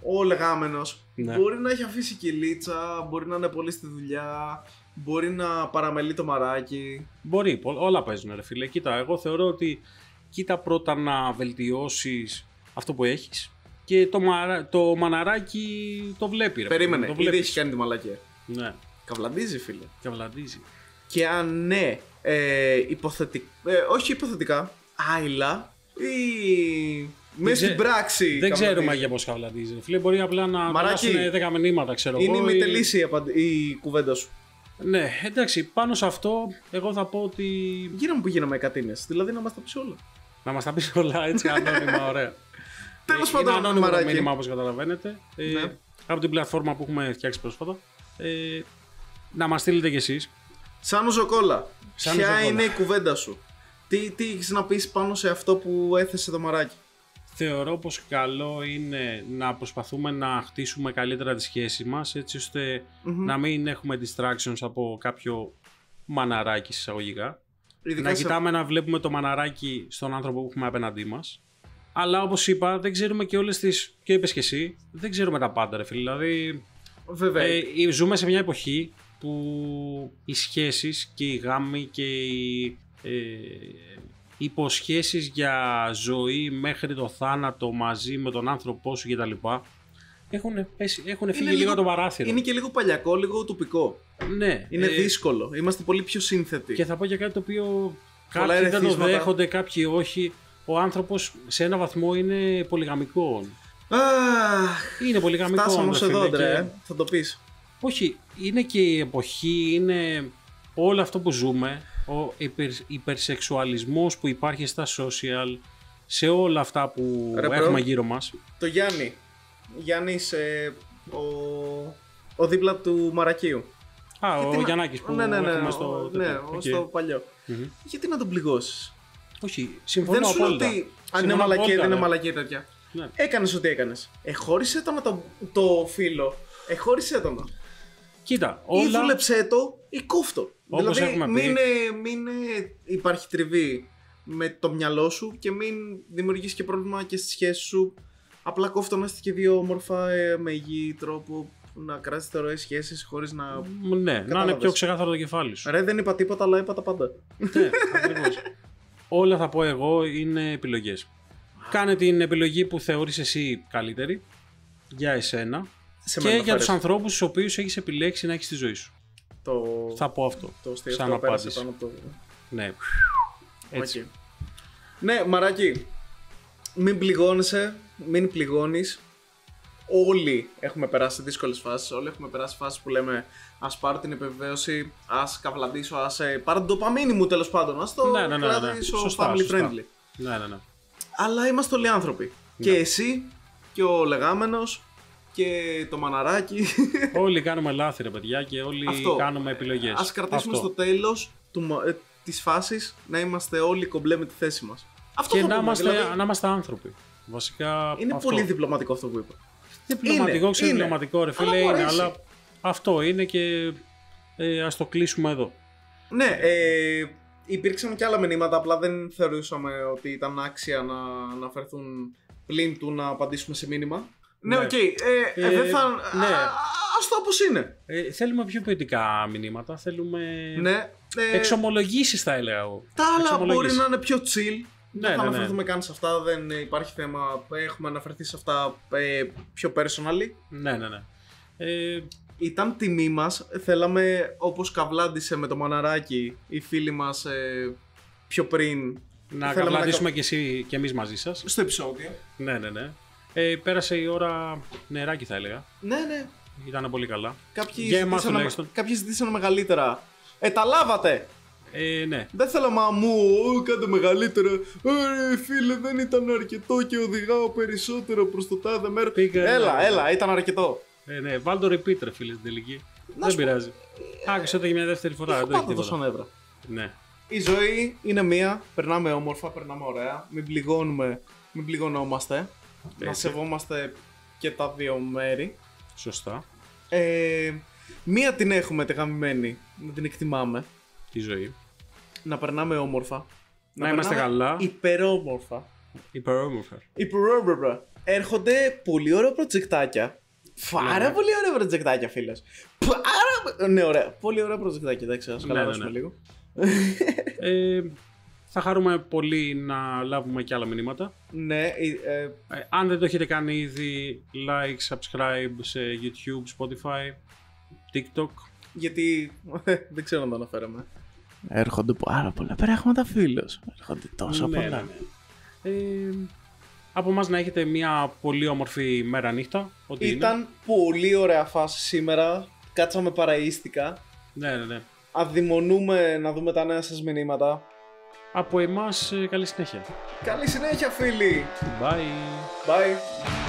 Ο λεγάμενος μπορεί να έχει αφήσει κυλίτσα. Μπορεί να είναι πολύ στη δουλειά. Μπορεί να παραμελεί το μαράκι. Μπορεί, όλα παίζουν, ρε φίλε. Κοίτα, εγώ θεωρώ ότι κοίτα πρώτα να βελτιώσεις αυτό που έχεις. Και το μαναράκι το βλέπει, ρε. Περίμενε, ήδη έχει κάνει τη μαλακία. Ναι. Καυλαντίζει, φίλε. Καυλαντίζει. Και αν ναι, όχι υποθετικά, άειλα ή μέσα στην πράξη. Δεν ξέρουμε για πώς καυλαντίζει. Φίλε, μπορεί απλά να περάσουν 10 μηνύματα, ξέρω εγώ. Είναι ημιτελής η κουβέντα σου. Ναι, εντάξει, πάνω σε αυτό, εγώ θα πω ότι. Γίναμε που γίναμε εκατίνες, δηλαδή να μας τα πεις όλα. Να μας τα πεις όλα, έτσι, ανώνυμα, ωραία. Τέλος πάντων, είναι ανώνυμο το μήνυμα, όπως καταλαβαίνετε. Ναι. Από την πλατφόρμα που έχουμε φτιάξει πρόσφατα. Να μας στείλετε κι εσείς. Σαν Ζοκόλα, ποια είναι η κουβέντα σου? Τι έχεις να πεις πάνω σε αυτό που έθεσε το μαράκι? Θεωρώ πως καλό είναι να προσπαθούμε να χτίσουμε καλύτερα τη σχέση μας, έτσι ώστε να μην έχουμε distractions από κάποιο μαναράκι εισαγωγικά. Να κοιτάμε να βλέπουμε το μαναράκι στον άνθρωπο που έχουμε απέναντί μας. Αλλά όπως είπα, δεν ξέρουμε και όλες τις. Και είπες και εσύ, δεν ξέρουμε τα πάντα, ρε φίλε. Δηλαδή. Βέβαια. Ζούμε σε μια εποχή που οι σχέσεις και οι γάμοι και οι υποσχέσεις για ζωή μέχρι το θάνατο μαζί με τον άνθρωπό σου κτλ. Έχουν φύγει λίγο το παράθυρο. Είναι και λίγο παλιακό, λίγο τοπικό. Ναι. Είναι δύσκολο. Είμαστε πολύ πιο σύνθετοι. Και θα πω για κάτι το οποίο κάποιοι δεν το δέχονται, κάποιοι όχι. Ο άνθρωπος σε ένα βαθμό είναι πολυγαμικό. Είναι πολυγαμικό. Φτάσαμε όμως εδώ, Αντρέα, θα το πεις. Όχι, είναι και η εποχή, είναι όλο αυτό που ζούμε, ο υπερσεξουαλισμός που υπάρχει στα social, σε όλα αυτά που έχουμε γύρω μας. Το Γιάννης, ο δίπλα του Μαρακίου. Ο Γιαννάκης που έχουμε στο παλιό. Γιατί να τον πληγώσεις? Όχι, συμφωνώ απόλυτα. Δεν σου λέω ότι αν είναι μαλακία δεν είναι μαλακία τέτοια. Ναι. Έκανες ό,τι έκανες. Εχώρισε το φίλο. Εχώρισε τον. Κοίτα, ή δούλεψέ το ή κόφτο. Όπως δηλαδή μην υπάρχει τριβή με το μυαλό σου και μην δημιουργήσει και πρόβλημα και στη σχέση σου. Απλά κόφτο να είστε και δύο όμορφα με υγιή τρόπο να κράτησετε ωραίες σχέσεις χωρίς να. Ναι, να είναι πιο ξεκάθαρο το κεφάλι σου. Ρε, δεν είπα τίποτα, αλλά είπα τα πάντα. Ναι, ακριβώς. Όλα θα πω εγώ είναι επιλογές. Κάνε την επιλογή που θεωρείς εσύ καλύτερη για εσένα Σε και μένα για τους φέρεις. ανθρώπους τους οποίους έχεις επιλέξει να έχεις στη ζωή σου. Θα πω αυτό. Το αστείο σαν αυτό πέρασε απάντηση. πάνω από το... Ναι. Έτσι. Οκ. Ναι, μαράκι. Μην πληγώνεσαι, μην πληγώνεις. Όλοι έχουμε περάσει δύσκολες φάσεις. Όλοι έχουμε περάσει φάσεις που λέμε ας πάρω την επιβεβαίωση, ας καυλαντήσω, ας πάρω την ντοπαμίνη μου τέλος πάντων. Ας το κρατήσω Σωστά, family σωστά. friendly. Ναι. Αλλά είμαστε όλοι άνθρωποι. Και εσύ και ο λεγάμενος και το μαναράκι. Όλοι κάνουμε λάθη, ρε παιδιά, και όλοι κάνουμε επιλογές. Ας κρατήσουμε στο τέλος της φάσης να είμαστε όλοι κομπλέ με τη θέση μας. Αυτό και θα να πούμε, είμαστε, δηλαδή, να είμαστε άνθρωποι. Βασικά. είναι αυτό. πολύ διπλωματικό αυτό που είπα. Διπλωματικό, ξέρω διπλωματικό, ρε φίλε, Αλλά μου είναι, αρέσει. αλλά αυτό είναι και ας το κλείσουμε εδώ. Ναι, υπήρξαν και άλλα μηνύματα, απλά δεν θεωρούσαμε ότι ήταν άξια να αναφερθούν πλην του να απαντήσουμε σε μήνυμα. Ναι, οκ. Δεν θα... ναι. Ας το όπως είναι. Θέλουμε πιο ποιοτικά μηνύματα, θέλουμε Ναι. εξομολογήσεις, θα έλεγα εγώ. Τα άλλα μπορεί Εξομολογήσεις. να είναι πιο chill. Δεν θα ναι. αναφερθούμε καν σε αυτά, δεν υπάρχει θέμα. Έχουμε αναφερθεί σε αυτά πιο personally. Ναι. Ήταν τιμή μας, θέλαμε όπως καβλάντισε με το μαναράκι οι φίλοι μας πιο πριν. Να καβλαντήσουμε και εσύ και εμείς μαζί σας. Στο επεισόδιο. Ναι. Πέρασε η ώρα νεράκι, θα έλεγα. Ναι. Ήταν πολύ καλά. Κάποιοι Για εμάς τουλάχιστον. ζητήσαν μεγαλύτερα. Τα λάβατε! Ναι. Δεν θέλω μαμού, κάντε μεγαλύτερα. Φίλε, δεν ήταν αρκετό και οδηγάω περισσότερο προς το τάδε μέρο. Έλα, ήταν αρκετό. Ναι, βάλ το repeat, ρε φίλε, στην τελική. Δεν πειράζει. Άκουσε το για μια δεύτερη φορά. Έχω Δεν έχει πάντα τόσο τίποτα. νεύρα. Ναι. Η ζωή είναι μία, περνάμε όμορφα, περνάμε ωραία. Μην πληγωνόμαστε. Να σεβόμαστε και τα δύο μέρη. Σωστά. Μία την έχουμε τη γαμημένη, να την εκτιμάμε. Τη ζωή. Να περνάμε όμορφα. Να είμαστε καλά. Υπερόμορφα. Υπερόμορφα. Έρχονται πολύ ωραία προτζεκτάκια. Πάρα πολύ ωραία προτζεκτάκια, φίλες. Ναι, ωραία. Πολύ ωραία προτζεκτάκια, εντάξει, ας χαλαρώσουμε λίγο. Θα χαρούμε πολύ να λάβουμε και άλλα μηνύματα. Ναι. Αν δεν το έχετε κάνει ήδη, like, subscribe σε YouTube, Spotify, TikTok. Γιατί δεν ξέρω να το αναφέραμε. Έρχονται πάρα πολλά πράγματα, φίλος. Έρχονται τόσο πολλά. Ναι. Από εμάς να έχετε μια πολύ όμορφη μέρα νύχτα. Ήταν πολύ ωραία φάση σήμερα. Κάτσαμε παραΐστικα. Ναι. Αδειμονούμε να δούμε τα νέα σας μηνύματα. Από εμάς καλή συνέχεια. Καλή συνέχεια, φίλοι. Bye. Bye.